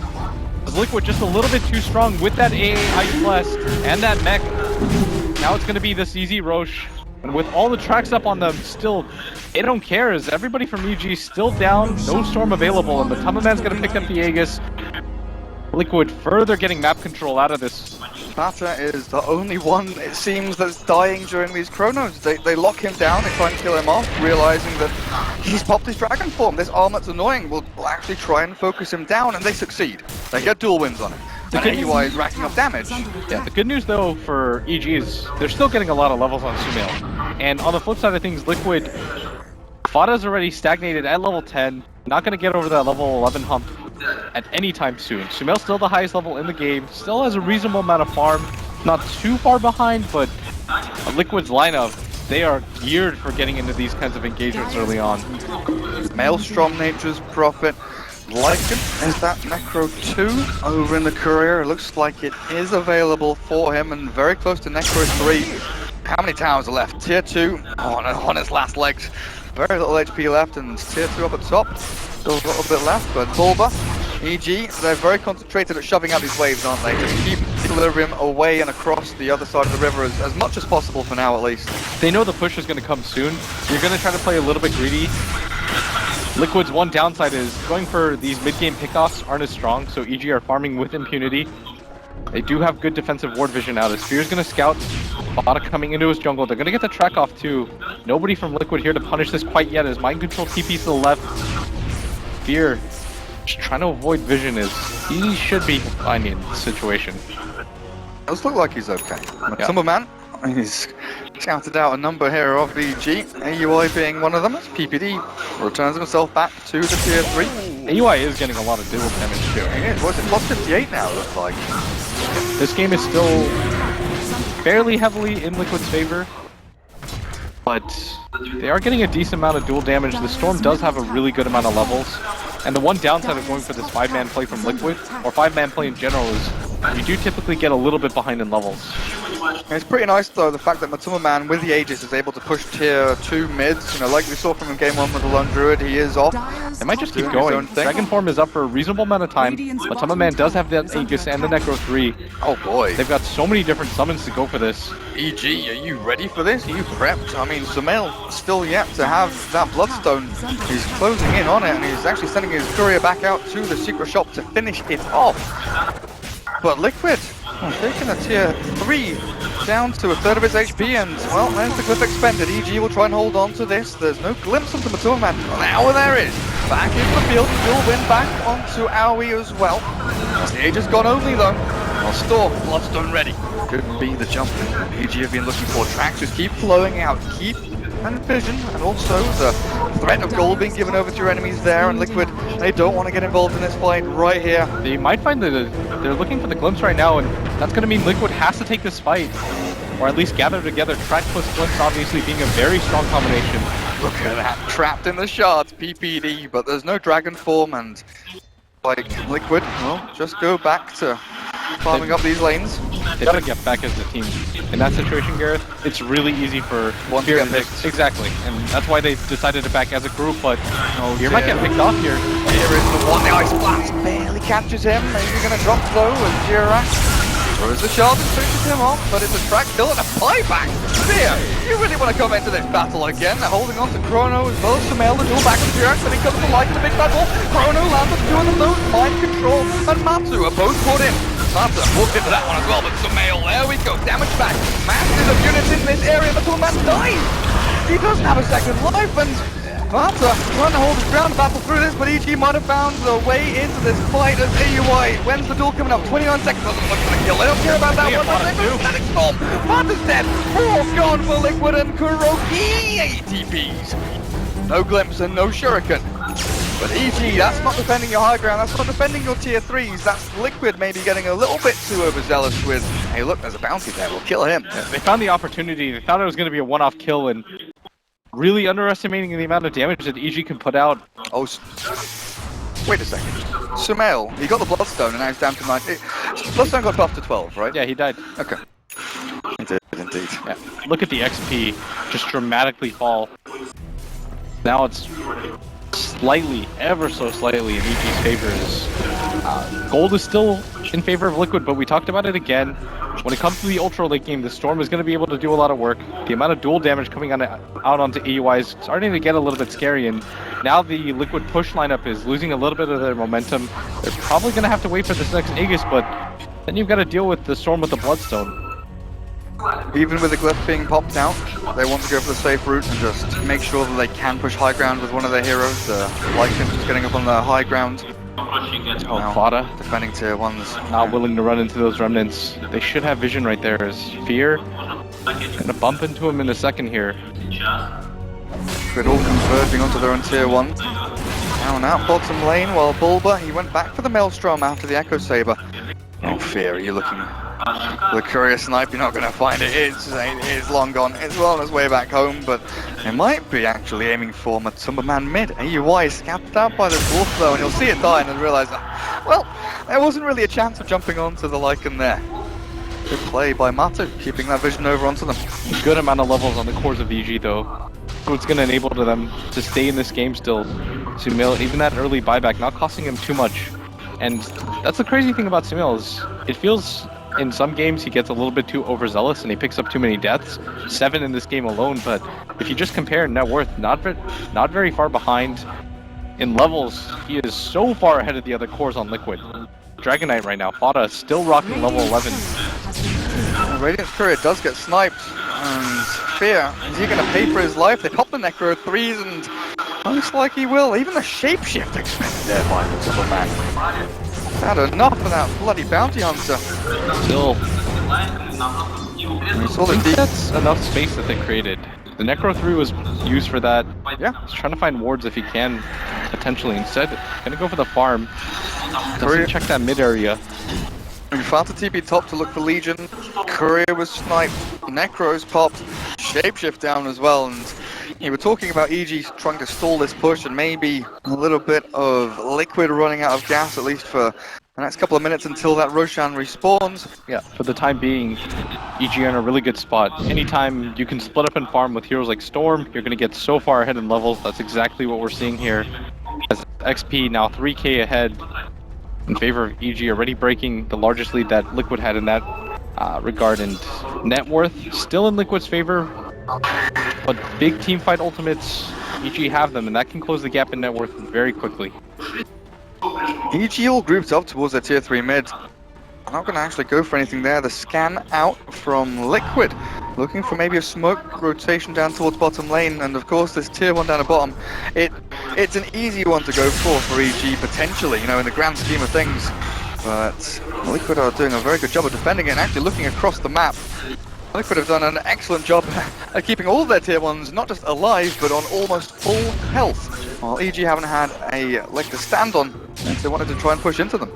[SPEAKER 1] Liquid just a little bit too strong with that AA Ice Blast and that mech. Now it's going to be this easy Roche. And with all the tracks up on them, still, they don't care as everybody from EG still down, no Storm available, and the Tumberman's going to pick up the Aegis. Liquid further getting map control out of this.
[SPEAKER 2] Bata is the only one, it seems, that's dying during these chronos. They lock him down, they try and kill him off, realizing that he's popped his dragon form. This arm that's annoying will actually try and focus him down, and they succeed. They get dual wins on him. And AUI is racking up damage.
[SPEAKER 1] Yeah, the good news though for EG is they're still getting a lot of levels on Sumail. And on the flip side of things, Liquid, Fada's already stagnated at level 10, not going to get over that level 11 hump at any time soon. Sumail's still the highest level in the game, still has a reasonable amount of farm, not too far behind, but Liquid's lineup, they are geared for getting into these kinds of engagements early on.
[SPEAKER 2] Maelstrom Nature's Prophet. Lycan is that Necro 2 over in the Courier. It looks like it is available for him and very close to Necro 3. How many towers are left? Tier 2 on its last legs. Very little HP left, and Tier 2 up at top. Still a little bit left, but Bulba, EG, they're very concentrated at shoving out these waves, aren't they? Just keep Equilibrium away and across the other side of the river as much as possible for now, at least.
[SPEAKER 1] They know the push is going to come soon. You're going to try to play a little bit greedy. Liquid's one downside is going for these mid-game pickoffs aren't as strong, so EG are farming with impunity. They do have good defensive ward vision out. As Fear's going to scout, Bada coming into his jungle. They're going to get the track off too. Nobody from Liquid here to punish this quite yet as Mind Control TP to the left. Fear just trying to avoid vision as he should be fine in the situation.
[SPEAKER 2] Does look like he's okay.
[SPEAKER 1] Yeah.
[SPEAKER 2] Tumberman, he's counted out a number here of EG, AUI being one of them. PPD returns himself back to the tier 3.
[SPEAKER 1] AUI is getting a lot of dual damage too.
[SPEAKER 2] What's it? Plus 58 now, it looks like.
[SPEAKER 1] This game is still fairly heavily in Liquid's favor, but they are getting a decent amount of dual damage. The Storm does have a really good amount of levels, and the one downside of going for this 5-man play from Liquid, or 5-man play in general, is you do typically get a little bit behind in levels.
[SPEAKER 2] It's pretty nice though, the fact that Matuma Man with the Aegis is able to push tier 2 mids. You know, like we saw from game 1 with the Lone Druid, he is off.
[SPEAKER 1] They might just keep
[SPEAKER 2] Doing his own
[SPEAKER 1] going.
[SPEAKER 2] thing.
[SPEAKER 1] Dragon form is up for a reasonable amount of time. Matuma Man does have that Aegis and the Necro 3.
[SPEAKER 2] Oh boy.
[SPEAKER 1] They've got so many different summons to go for this.
[SPEAKER 2] EG, are you ready for this? Are you prepped? I mean, Sumail still yet to have that Bloodstone. He's closing in on it, and he's actually sending his courier back out to the secret shop to finish it off. But Liquid, taking a tier 3 down to a third of his HP, and well, there's the clip expended. EG will try and hold on to this. There's no glimpse onto Matuma Man. Now there is. Back into the field, he'll win back onto Aoi as well. Stage has gone only though. I'll store Bloodstone ready. Could be the jump EG have been looking for. Tracks just keep flowing out, keep and vision, and also the threat of gold being given over to your enemies there, and Liquid, they don't want to get involved in this fight right here.
[SPEAKER 1] They might find that they're looking for the glimpse right now, and that's going to mean Liquid has to take this fight, or at least gather together. Track plus glimpse obviously being a very strong combination.
[SPEAKER 2] Look at that, trapped in the shards, PPD, but there's no dragon form, and like Liquid, well, just go back to farming up these lanes.
[SPEAKER 1] They gotta get back as a team. In that situation, Gareth, it's really easy for
[SPEAKER 2] one to get picked.
[SPEAKER 1] Exactly, and that's why they decided to back as a group, but you might get picked off here.
[SPEAKER 2] Here is the one, the Ice Blast barely catches him. Maybe you're gonna drop though with Jirak. Throws the shard and finishes him off, but it's a track kill and a buyback. Fear, you really want to come into this battle again. They're holding on to Chrono as well as Sumail, the duel back with Jirak, then he comes to life in the big battle. Chrono lands on two of them, Mind Control and Matsu are both put in. Matsu walked into that one as well, but Sumail, there we go, damage back. Masses of units in this area, but Matsu dies. He doesn't have a second life, and Matsu trying to hold his ground, battle through this, but EG might have found the way into this fight as AUI. When's the duel coming up? 29 seconds, doesn't look for the kill. They don't care about that one, but there's a static storm. Matsu's dead. 4 gone for Liquid and Kuroki ATPs. No glimpse and no shuriken. But EG, that's not defending your high ground, that's not defending your tier 3s, that's Liquid maybe getting a little bit too overzealous with, hey look, there's a bounty there, we'll kill him.
[SPEAKER 1] Yeah, they found the opportunity, they thought it was going to be a one-off kill, and really underestimating the amount of damage that EG can put out.
[SPEAKER 2] Oh, wait a second. Sumail, he got the Bloodstone and now he's down to 9. Bloodstone got buffed to 12, right?
[SPEAKER 1] Yeah, he died.
[SPEAKER 2] Okay. He did, indeed.
[SPEAKER 1] Yeah. Look at the XP just dramatically fall. Now it's slightly, ever so slightly in EG's favor. Gold is still in favor of Liquid, but we talked about it again. When it comes to the ultra late game, the Storm is going to be able to do a lot of work. The amount of dual damage coming out onto AUI is starting to get a little bit scary, and now the Liquid push lineup is losing a little bit of their momentum. They're probably going to have to wait for this next Aegis, but then you've got to deal with the Storm with the Bloodstone.
[SPEAKER 2] Even with the glyph being popped out, they want to go for the safe route and just make sure that they can push high ground with one of their heroes. Lycan just getting up on the high ground.
[SPEAKER 1] Oh, Fada
[SPEAKER 2] defending tier 1s.
[SPEAKER 1] Not willing to run into those remnants. They should have vision right there as Fear gonna bump into him in a second here.
[SPEAKER 2] Good, all converging onto their own tier 1. Now and out bottom lane while Bulba, he went back for the Maelstrom after the Echo Saber. Oh, Fear, are you looking? The Courier Snipe, you're not going to find it. It's long gone. It's well on its way back home, but it might be actually aiming for Matuma Man mid. AUI is scapped out by this wolf though, and you'll see it die and realise that, well, there wasn't really a chance of jumping onto the Lycan there. Good play by Matu, keeping that vision over onto them.
[SPEAKER 1] Good amount of levels on the cores of EG though. So it's going to enable them to stay in this game still. Sumail, even that early buyback, not costing him too much. And that's the crazy thing about Sumail is it feels in some games he gets a little bit too overzealous and he picks up too many deaths. 7 in this game alone, but if you just compare net worth, not very far behind. In levels, he is so far ahead of the other cores on Liquid. Dragon Knight right now, Fada still rocking level 11.
[SPEAKER 2] Radiant's Courier does get sniped, and Fear, is he going to pay for his life? They pop the Necro 3s, and looks like he will. Even the Shapeshift expended there by Matuma Man. Had enough of that bloody bounty hunter.
[SPEAKER 1] Still, I think that's enough space that they created. The Necro 3 was used for that.
[SPEAKER 2] Yeah.
[SPEAKER 1] He's trying to find wards if he can, potentially. Instead, gonna go for the farm. Doesn't check that mid area.
[SPEAKER 2] We found the TP top to look for Legion. Courier was sniped. Necro's popped. Shapeshift down as well, and you were talking about EG trying to stall this push and maybe a little bit of Liquid running out of gas, at least for the next couple of minutes until that Roshan respawns.
[SPEAKER 1] Yeah, for the time being, EG are in a really good spot. Anytime you can split up and farm with heroes like Storm, you're going to get so far ahead in levels. That's exactly what we're seeing here. As XP now 3k ahead in favor of EG, already breaking the largest lead that Liquid had in that regard. And net worth still in Liquid's favor, but big team fight ultimates, EG have them, and that can close the gap in net worth very quickly.
[SPEAKER 2] EG all grouped up towards their tier 3 mid. I'm not going to actually go for anything there. The scan out from Liquid, looking for maybe a smoke rotation down towards bottom lane, and of course this tier 1 down the bottom. It's an easy one to go for EG potentially, you know, in the grand scheme of things. But Liquid are doing a very good job of defending it and actually looking across the map. Liquid have done an excellent job at keeping all of their tier 1s not just alive, but on almost full health. While EG haven't had a leg to stand on, they wanted to try and push into them.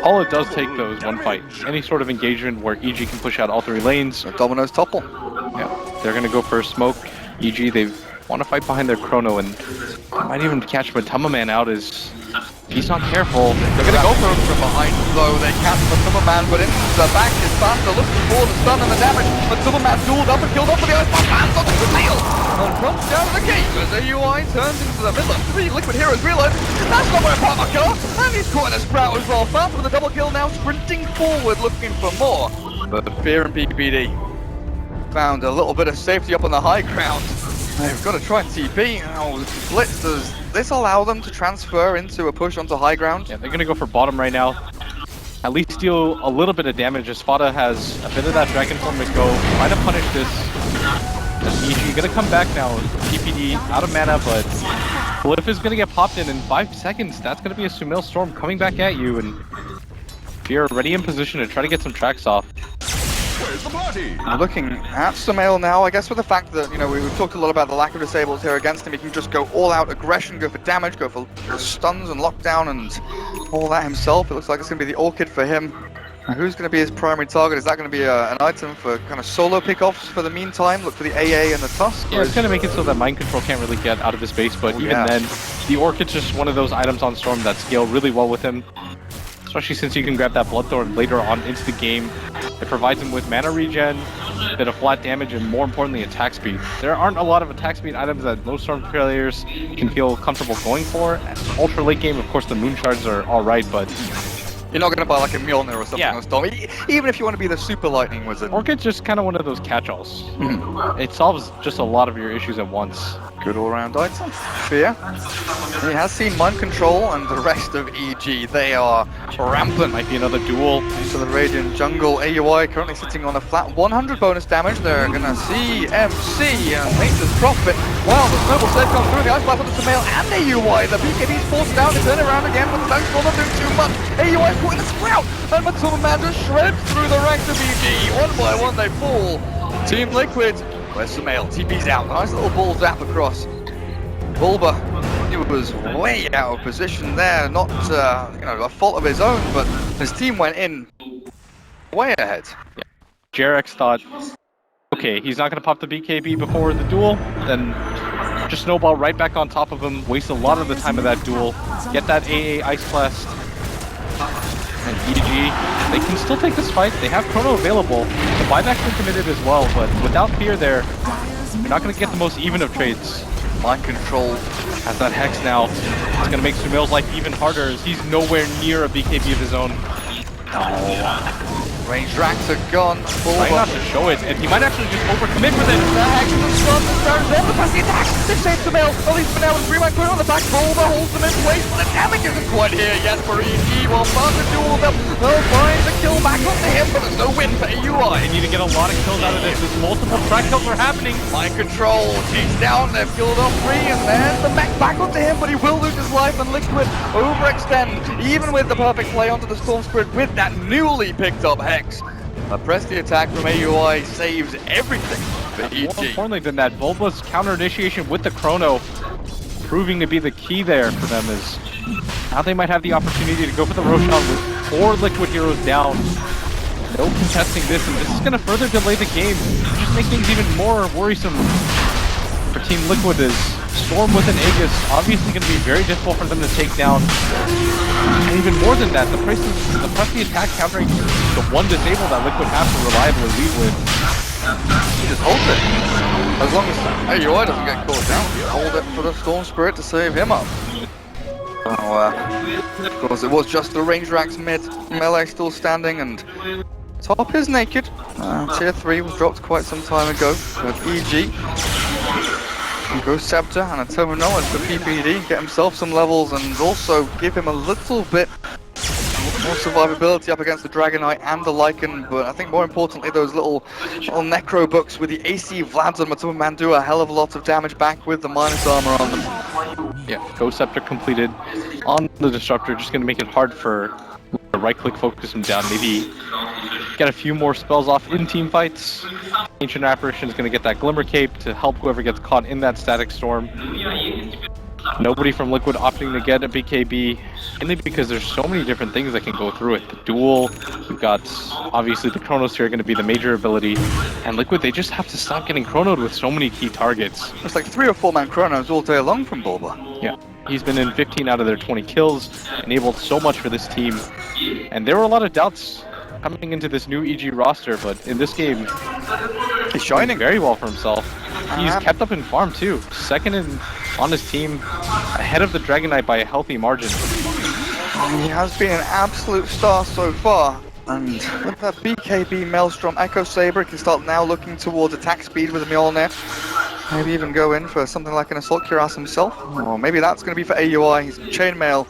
[SPEAKER 1] All it does take, though, is one fight. Any sort of engagement where EG can push out all 3 lanes.
[SPEAKER 2] Domino's topple.
[SPEAKER 1] Yeah, they're going to go for a smoke. EG, they want to fight behind their Chrono, and might even catch Matuma Man out as he's not careful.
[SPEAKER 2] They're going to go for him from behind, though. They catch Matuma Man, but into the back is Fanta looking for the stun and the damage. Matuma Man dueled up and killed off with the Icebox. Hands on the Sumail! And comes down to the gate as the UI turns into the middle of 3 Liquid heroes, realizing that's not where Papa killer, and he's caught in a sprout as well. Fanta with a double kill now, sprinting forward, looking for more. But the Fear and PPD found a little bit of safety up on the high ground. They've got to try and TP. Oh, Blitz, does this allow them to transfer into a push onto high ground?
[SPEAKER 1] Yeah, they're going to go for bottom right now. At least deal a little bit of damage as Fada has a bit of that Dragon Form to go. Try to punish this. EG going to come back now. TPD out of mana, but Glyph is going to get popped in 5 seconds. That's going to be a Sumail Storm coming back at you, and Fear already in position to try to get some tracks off.
[SPEAKER 3] Where's the party?
[SPEAKER 2] Looking at Sumail now, I guess with the fact that, you know, we've talked a lot about the lack of disables here against him. He can just go all out aggression, go for damage, go for stuns and lockdown and all that himself. It looks like it's going to be the Orchid for him. Now, who's going to be his primary target? Is that going to be an item for kind of solo pickoffs for the meantime? Look for the AA and the Tusk?
[SPEAKER 1] Yeah, it's going to make it so that Mind Control can't really get out of his base, but even then, the Orchid's just one of those items on Storm that scale really well with him. Especially since you can grab that Bloodthorn later on into the game. It provides him with mana regen, a bit of flat damage, and more importantly, attack speed. There aren't a lot of attack speed items that most Storm players can feel comfortable going for. Ultra late game, of course, the Moon Shards are alright, but
[SPEAKER 2] you're not going to buy like a Mjolnir or something on Storm, even if you want to be the Super Lightning Wizard.
[SPEAKER 1] Orchid's just kind of one of those catch-alls. It solves just a lot of your issues at once.
[SPEAKER 2] Good all-round item. Fear. He has seen Mind Control and the rest of EG. They are rampant.
[SPEAKER 1] Might be another duel.
[SPEAKER 2] To the Radiant Jungle. AUI currently sitting on a flat 100 bonus damage. They're going to see MC and Nature's Prophet. Wow, the Snowball Slave comes through. The Ice Blast onto Sumail and AUI. The BKB's forced down to turn around again, but the Thanks not doing too much. AUI caught in a sprout, and Matuma Man just shreds through the ranks of EG. One by one they fall. Team Liquid. Where's Sumail? TP's out. Nice little ball zap across. Bulba, he was way out of position there. Not, you know, a fault of his own, but his team went in way ahead.
[SPEAKER 1] Yeah. Jarex thought, okay, he's not going to pop the BKB before the duel, then just snowball right back on top of him, waste a lot of the time of that duel, get that AA Ice Blast, and EG, they can still take this fight. They have Chrono available. The buyback's been committed as well, but without Fear there, you're not going to get the most even of trades.
[SPEAKER 2] Mind Control
[SPEAKER 1] has that Hex now. It's going to make Sumail's life even harder as he's nowhere near a BKB of his own.
[SPEAKER 2] Range racks are gone.
[SPEAKER 1] Trying not to show it, and he might actually just overcommit with it.
[SPEAKER 2] The Hex and the stun turns on the pass the attack. They've saved Sumail. At least for now, with 3 man clear on the back. Bulba holds them in place, but the damage isn't quite here yet for EG. While Fanta duels up, they'll find the kill back onto him, but there's no win for AUI.
[SPEAKER 1] They need to get a lot of kills out of this. There's multiple track kills are happening.
[SPEAKER 2] Mind Control, he's down. They've killed off 3, and then the mech back onto him, but he will lose his life, and Liquid overextend, even with the perfect play onto the Storm Spirit with that newly picked up Hex. A press the attack from AUI saves everything for EG.
[SPEAKER 1] More importantly than that, Bulba's counter initiation with the Chrono proving to be the key there for them is now they might have the opportunity to go for the Roshan with 4 Liquid heroes down. No contesting this, and this is going to further delay the game. Just make things even more worrisome for Team Liquid as Storm with an Aegis, obviously going to be very difficult for them to take down. And even more than that, the pressy attack countering the one disable that Liquid has to reliably lead with.
[SPEAKER 2] He just holds it. As long as AUI doesn't get caught down, you hold it for the Storm Spirit to save him up. Of course, it was just the range racks mid. Melee still standing, and top is naked. Tier 3 was dropped quite some time ago. But EG, Ghost Scepter, and a Terminal as the PPD, get himself some levels and also give him a little bit more survivability up against the Dragonite and the Lycan, but I think more importantly those little Necro books with the AC Vlads and Matuma do a hell of a lot of damage back with the minus armor on them.
[SPEAKER 1] Yeah, Ghost Scepter completed on the Disruptor, just going to make it hard for the right-click focus him down. Maybe get a few more spells off in team fights. Ancient Apparition is going to get that Glimmer Cape to help whoever gets caught in that Static Storm. Nobody from Liquid opting to get a BKB, mainly because there's so many different things that can go through it. The duel, we've got obviously the Chronosphere going to be the major ability, and Liquid, they just have to stop getting chronoed with so many key targets.
[SPEAKER 2] It's like 3 or 4 man chronos all day long from Bulba.
[SPEAKER 1] Yeah, he's been in 15 out of their 20 kills, enabled so much for this team, and there were a lot of doubts coming into this new EG roster, but in this game,
[SPEAKER 2] he's shining
[SPEAKER 1] very well for himself. He's kept up in farm too, second on his team, ahead of the Dragonite by a healthy margin.
[SPEAKER 2] He has been an absolute star so far, and with that BKB Maelstrom Echo Saber, he can start now looking towards attack speed with the Mjolnir. Maybe even go in for something like an Assault Cuirass himself, or maybe that's going to be for AUI. He's Chainmail,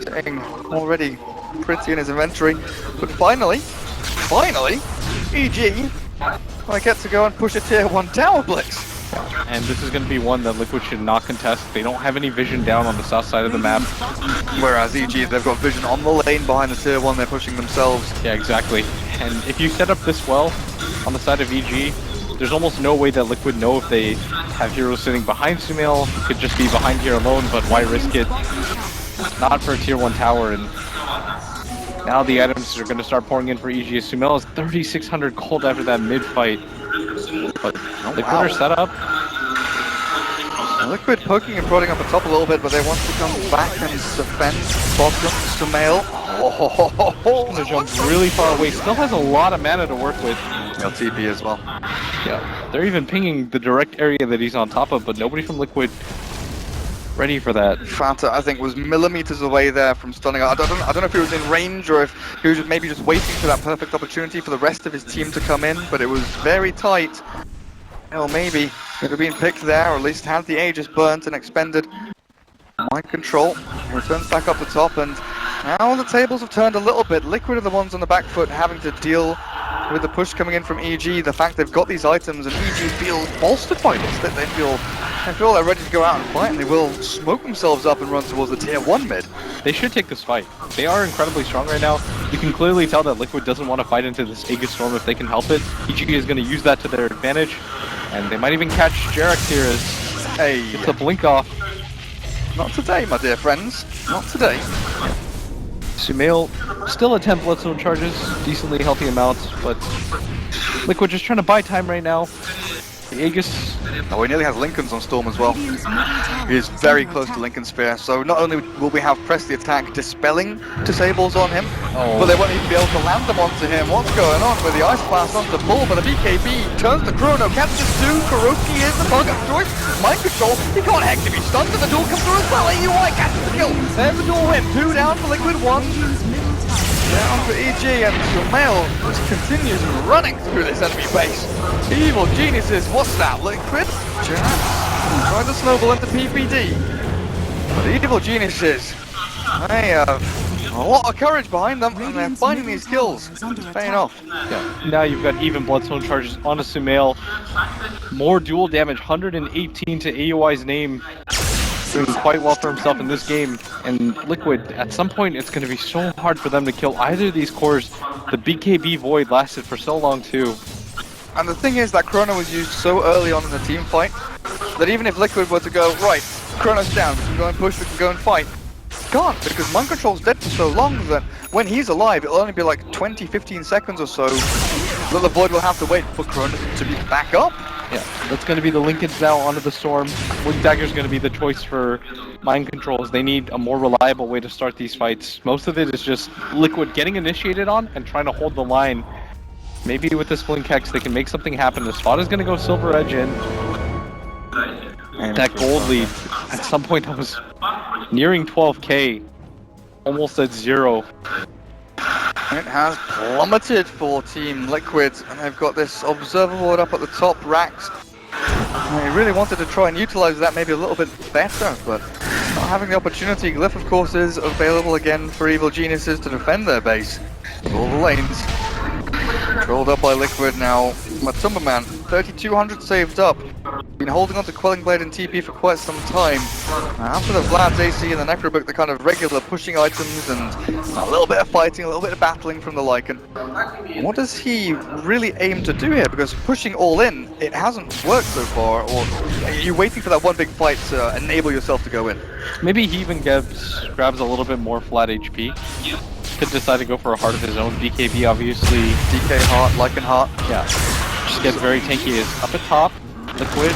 [SPEAKER 2] staying already pretty in his inventory, but finally, EG, I get to go and push a tier 1 Tower Blitz.
[SPEAKER 1] And this is going to be one that Liquid should not contest. They don't have any vision down on the south side of the map.
[SPEAKER 2] Whereas EG, they've got vision on the lane behind the tier 1, they're pushing themselves.
[SPEAKER 1] Yeah, exactly. And if you set up this well on the side of EG, there's almost no way that Liquid know if they have heroes sitting behind Sumail. He could just be behind here alone, but why risk it? Not for a tier 1 tower. And now the items are going to start pouring in for EG. Sumail is 3,600 gold after that mid-fight. But Liquid are set up.
[SPEAKER 2] Liquid poking and prodding up the top a little bit, but they want to come back and defend bottom. Sumail.
[SPEAKER 1] They jumped really far away. Still has a lot of mana to work with.
[SPEAKER 2] LTP as well.
[SPEAKER 1] Yeah, they're even pinging the direct area that he's on top of, but nobody from Liquid ready for that.
[SPEAKER 2] Fanta, I think, was millimeters away there from stunning. I don't know if he was in range or if he was maybe just waiting for that perfect opportunity for the rest of his team to come in, but it was very tight. Or maybe could have been picked there, or at least had the Aegis burnt and expended. Mind control, returns back up the top, and now the tables have turned a little bit. Liquid are the ones on the back foot having to deal with the push coming in from EG, the fact they've got these items, and EG feels bolstered by this, that they feel they're ready to go out and fight, and they will smoke themselves up and run towards the tier 1 mid.
[SPEAKER 1] They should take this fight. They are incredibly strong right now. You can clearly tell that Liquid doesn't want to fight into this Aegis Storm if they can help it. EG is going to use that to their advantage, and they might even catch Jerax here as it's a blink off.
[SPEAKER 2] Not today, my dear friends. Not today.
[SPEAKER 1] Sumail still at 10 Bloodstone charges, decently healthy amounts, but Liquid just trying to buy time right now. The Aegis...
[SPEAKER 2] Oh, he nearly has Lincoln's on Storm as well. He is very close to Lincoln Sphere, so not only will we have press the attack dispelling disables on him, but they won't even be able to land them onto him. What's going on with the Ice Blast onto Bull, but the BKB turns the Chrono, catches 2, Kuroki is the target of choice, Mind Control, he can't actually be stunned, and the duel comes through as well, AUI catches the kill, there's the duel win, 2 down for Liquid, 1 down for EG, and Sumail just continues running through this enemy base. Evil Geniuses, what's that? Liquid? Trying to snowball into PPD. But Evil Geniuses, they have a lot of courage behind them, and they're finding these kills. It's paying off.
[SPEAKER 1] Yeah. Now you've got even Bloodstone charges onto Sumail. More dual damage, 118 to AUI's name. Doing quite well for himself in this game, and Liquid, at some point it's going to be so hard for them to kill either of these cores. The BKB Void lasted for so long too.
[SPEAKER 2] And the thing is that Chrono was used so early on in the team fight that even if Liquid were to go, right, Chrono's down, we can go and push, we can go and fight, can't, because Mind Control's dead for so long that when he's alive it'll only be like 20-15 seconds or so that the Void will have to wait for Chrono to be back up.
[SPEAKER 1] Yeah, that's going to be the linkage now onto the Storm. Wind Dagger's going to be the choice for mind controls. They need a more reliable way to start these fights. Most of it is just Liquid getting initiated on and trying to hold the line. Maybe with this Blink Hex, they can make something happen. The spot is going to go Silver Edge in. That gold lead, at some point that was nearing 12k, almost at 0.
[SPEAKER 2] It has plummeted for Team Liquid, and they've got this observer board up at the top racks. They really wanted to try and utilize that maybe a little bit better, but not having the opportunity. Glyph, of course, is available again for Evil Geniuses to defend their base. All the lanes. Controlled up by Liquid now. Matumbaman, 3200 saved up. Been holding on to Quelling Blade and TP for quite some time. After the Vlad's AC and the Necrobook, the kind of regular pushing items and a little bit of fighting, a little bit of battling from the Lycan. What does he really aim to do here? Because pushing all in, it hasn't worked so far, or are you waiting for that one big fight to enable yourself to go in?
[SPEAKER 1] Maybe he even grabs a little bit more flat HP. Could decide to go for a heart of his own. BKB obviously.
[SPEAKER 2] DK Heart, Lycan Heart.
[SPEAKER 1] Yeah. Just gets very tanky. Is up at top. Liquid.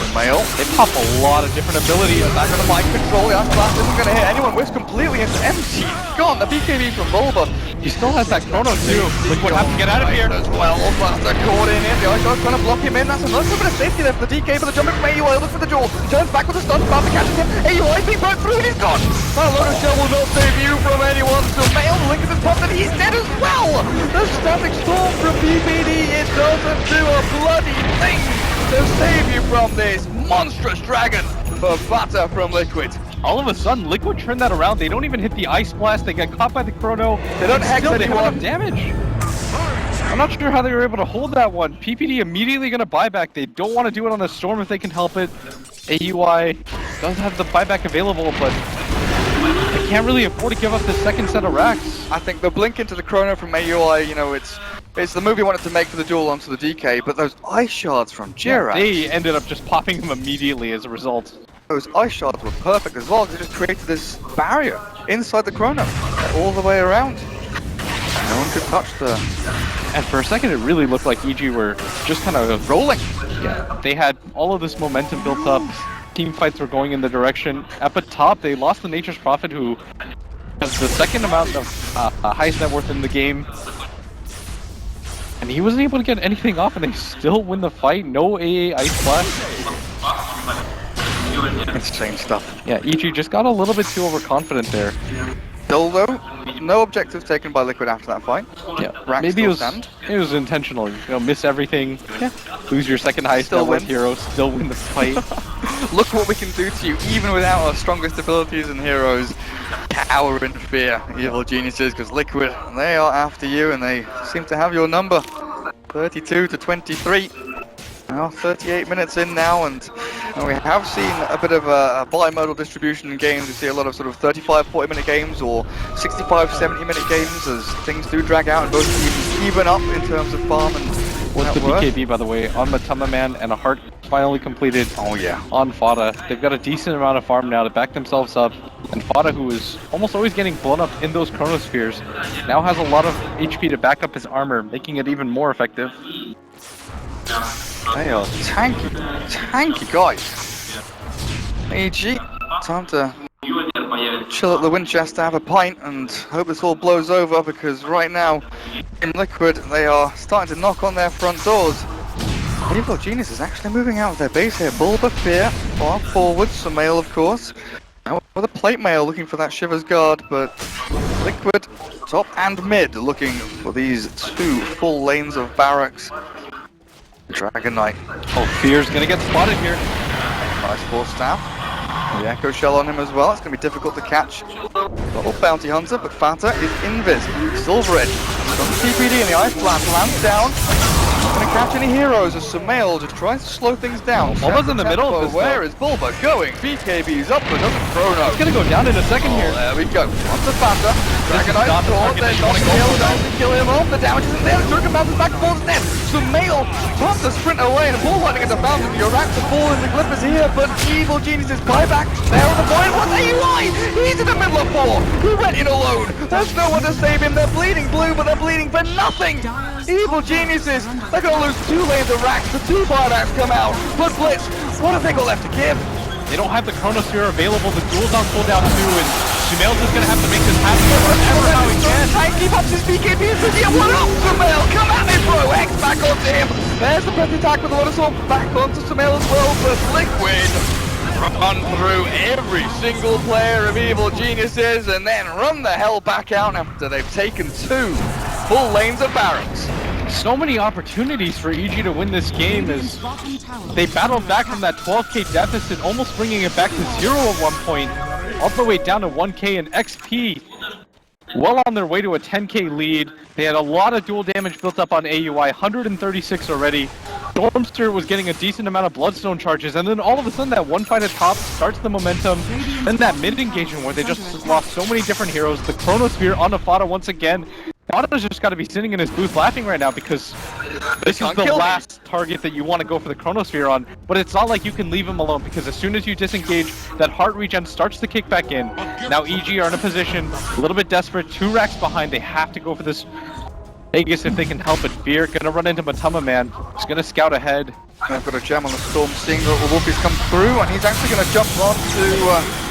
[SPEAKER 2] Sumail.
[SPEAKER 1] They pop a lot of different abilities.
[SPEAKER 2] Back on the mind control, the Ice Blast isn't going to hit anyone. Whiffs completely into empty. Gone, the BKB from Bulba.
[SPEAKER 1] He still has that chrono too. Liquid have to get out of here.
[SPEAKER 2] As well, Blaster caught in here. The Ice Guard's trying to block him in. That's a nice little bit of safety there for the DK, but the jumping from AUI looks for the jaw. He turns back with a stun, about to catch him. AUI's being burnt through and he's gone. That load of shell will not save you from anyone. So Mail, Link is top and he's dead as well. The static storm from BBD, it doesn't do a bloody thing to save you from this monstrous dragon for Vata from Liquid.
[SPEAKER 1] All of a sudden, Liquid turned that around. They don't even hit the Ice Blast. They get caught by the Chrono.
[SPEAKER 2] They don't hex
[SPEAKER 1] Still, they have
[SPEAKER 2] anyone.
[SPEAKER 1] enough damage. I'm not sure how they were able to hold that one. PPD immediately going to buyback. They don't want to do it on the Storm if they can help it. AUI does have the buyback available, but they can't really afford to give up the second set of racks.
[SPEAKER 2] I think the blink into the Chrono from AUI, you know, it's the move he wanted to make for the duel onto the DK, but those Ice Shards from Jirax,
[SPEAKER 1] They ended up just popping him immediately as a result.
[SPEAKER 2] those Ice Shards were perfect as well. They just created this barrier inside the Chrono, all the way around. No one could touch the...
[SPEAKER 1] And for a second, it really looked like EG were just kind of rolling. Yeah, they had all of this momentum built up. Team fights were going in the direction. Up at top, they lost the Nature's Prophet, who has the second amount of highest net worth in the game. And he wasn't able to get anything off, and they still win the fight. No AA Ice Blast.
[SPEAKER 2] Insane stuff.
[SPEAKER 1] Yeah, EG just got a little bit too overconfident there.
[SPEAKER 2] Still though, no objectives taken by Liquid after that fight.
[SPEAKER 1] Yeah,
[SPEAKER 2] Racks
[SPEAKER 1] maybe
[SPEAKER 2] still
[SPEAKER 1] it was intentional. You know, miss everything. Yeah. Lose your second highest
[SPEAKER 2] Still
[SPEAKER 1] net worth
[SPEAKER 2] win.
[SPEAKER 1] hero, still win the fight.
[SPEAKER 2] Look what we can do to you, even without our strongest abilities and heroes. Cower in fear, Evil Geniuses, because Liquid, they are after you and they seem to have your number. 32 to 23. Now 38 minutes in now, and we have seen a bit of a bimodal distribution in games. We see a lot of sort of 35-40 minute games or 65-70 minute games as things do drag out and both teams even up in terms of farm and
[SPEAKER 1] What's the
[SPEAKER 2] net worth.
[SPEAKER 1] BKB, by the way, on Matama Man, and a heart finally completed on Fada. They've got a decent amount of farm now to back themselves up, and Fada, who is almost always getting blown up in those chronospheres, now has a lot of HP to back up his armor, making it even more effective.
[SPEAKER 2] They are tanky guys. AG, time to chill at the Winchester, have a pint, and hope this all blows over, because right now, in Liquid, they are starting to knock on their front doors. Evil Genius is actually moving out of their base here. Bulba, Fear, far forward, Sumail of course. Now with a plate mail looking for that Shiver's Guard, but Liquid, top and mid, looking for these two full lanes of barracks. Dragon Knight.
[SPEAKER 1] Oh, Fear's gonna get spotted here.
[SPEAKER 2] Nice force staff. The Echo Shell on him as well. It's going to be difficult to catch. Little Bounty Hunter, but Fata is invis. Silver Edge from TPD and the Ice Blast lands down. Not going to catch any heroes as Sumail just tries to slow things down.
[SPEAKER 1] Bulba's in the middle of this.
[SPEAKER 2] Where is Bulba going? BKB's up, but doesn't Chrono.
[SPEAKER 1] It's gonna go down in a second here.
[SPEAKER 2] There we go. On to Fata. Dragon
[SPEAKER 1] is not
[SPEAKER 2] Knight
[SPEAKER 1] the
[SPEAKER 2] sword.
[SPEAKER 1] target
[SPEAKER 2] There's
[SPEAKER 1] that you
[SPEAKER 2] not
[SPEAKER 1] wanna go
[SPEAKER 2] able
[SPEAKER 1] for,
[SPEAKER 2] to kill him off. The damage isn't there. The Turkin bounces back and forth instead. Sumail tries to sprint away and ball lightning at the fountain. Your racks are falling. The Glyph is here, but Evil Genius's buyback. There on the point. What's AUI? He's in the middle of 4. He went in alone. There's no one to save him. They're bleeding blue, but they're bleeding for nothing. Evil Geniuses, they're gonna lose 2 lanes of racks, the 2 bardacks come out. But Blitz, what have they got left to give?
[SPEAKER 1] They don't have the Chronosphere available, the duel's on cooldown too, and Sumail's just gonna have to make this happen whatever how he can.
[SPEAKER 2] Try and keep up his BKB and Cynthia. What up, Sumail? Come at me, bro! X back onto him. There's the breath attack with the water sword back onto Sumail as well, but Liquid run through every single player of Evil Geniuses and then run the hell back out after they've taken 2 full lanes of barracks.
[SPEAKER 1] So many opportunities for EG to win this game as they battled back from that 12k deficit, almost bringing it back to 0 at one point, all the way down to 1k, and XP well on their way to a 10k lead. They had a lot of dual damage built up on AUI, 136 already. Stormster was getting a decent amount of Bloodstone charges, and then all of a sudden that one fight at top starts the momentum. Then that mid engagement where they just lost so many different heroes. The Chronosphere on Fada once again. Fada's just got to be sitting in his booth laughing right now because this is the last target that you want to go for the Chronosphere on. But it's not like you can leave him alone because as soon as you disengage, that heart regen starts to kick back in. Now EG are in a position, a little bit desperate, 2 racks behind. They have to go for this Vegas if they can help it. Fear gonna run into Matama Man. He's gonna scout ahead.
[SPEAKER 2] I've got a gem on the Storm, seeing that the Wolfie's come through, and he's actually going to jump on to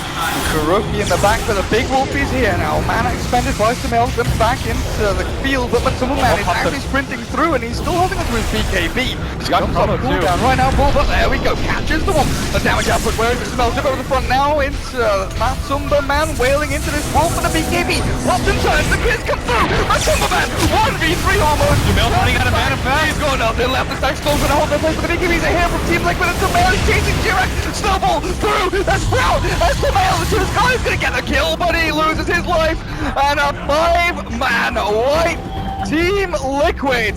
[SPEAKER 2] Kuroki in the back, but the big Wolfie's here now. Mana expended by Sumail, them back into the field, but Matama Man is actually sprinting through, and he's still holding onto his BKB.
[SPEAKER 1] He's got Chrono too.
[SPEAKER 2] Down right now, Bull, but there we go, catches the one. The damage output, where is it? Sumail over the front now into Matsumba Man, wailing into this Wolf and a BKB. Lost in turns, the kids come through. Matsumba Man, 1v3 almost.
[SPEAKER 1] Sumail running out of mana fast.
[SPEAKER 2] He's going up, they left the stack, Skull's gonna hold their place, but the BKB's a here from Team Liquid, and Sumail is chasing Jirak. Snowball through, that's Sprout, that's Sumail. The 2 Sky's gonna get the kill, but he loses his life, and a 5-man wipe. Team Liquid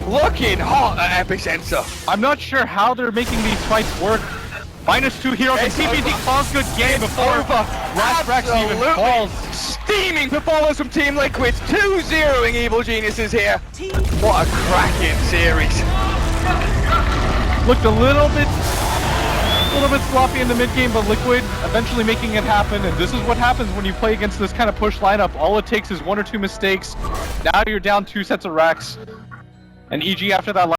[SPEAKER 2] looking hot at Epicenter.
[SPEAKER 1] I'm not sure how they're making these fights work. -2 heroes, and TPD calls good game before last Rex even falls.
[SPEAKER 2] Steaming performance from Team Liquid, 2-0ing Evil Geniuses here. What a cracking series.
[SPEAKER 1] Looked a little bit sloppy in the mid game, but Liquid eventually making it happen, and this is what happens when you play against this kind of push lineup. All it takes is 1 or 2 mistakes. Now you're down 2 sets of racks, and EG after that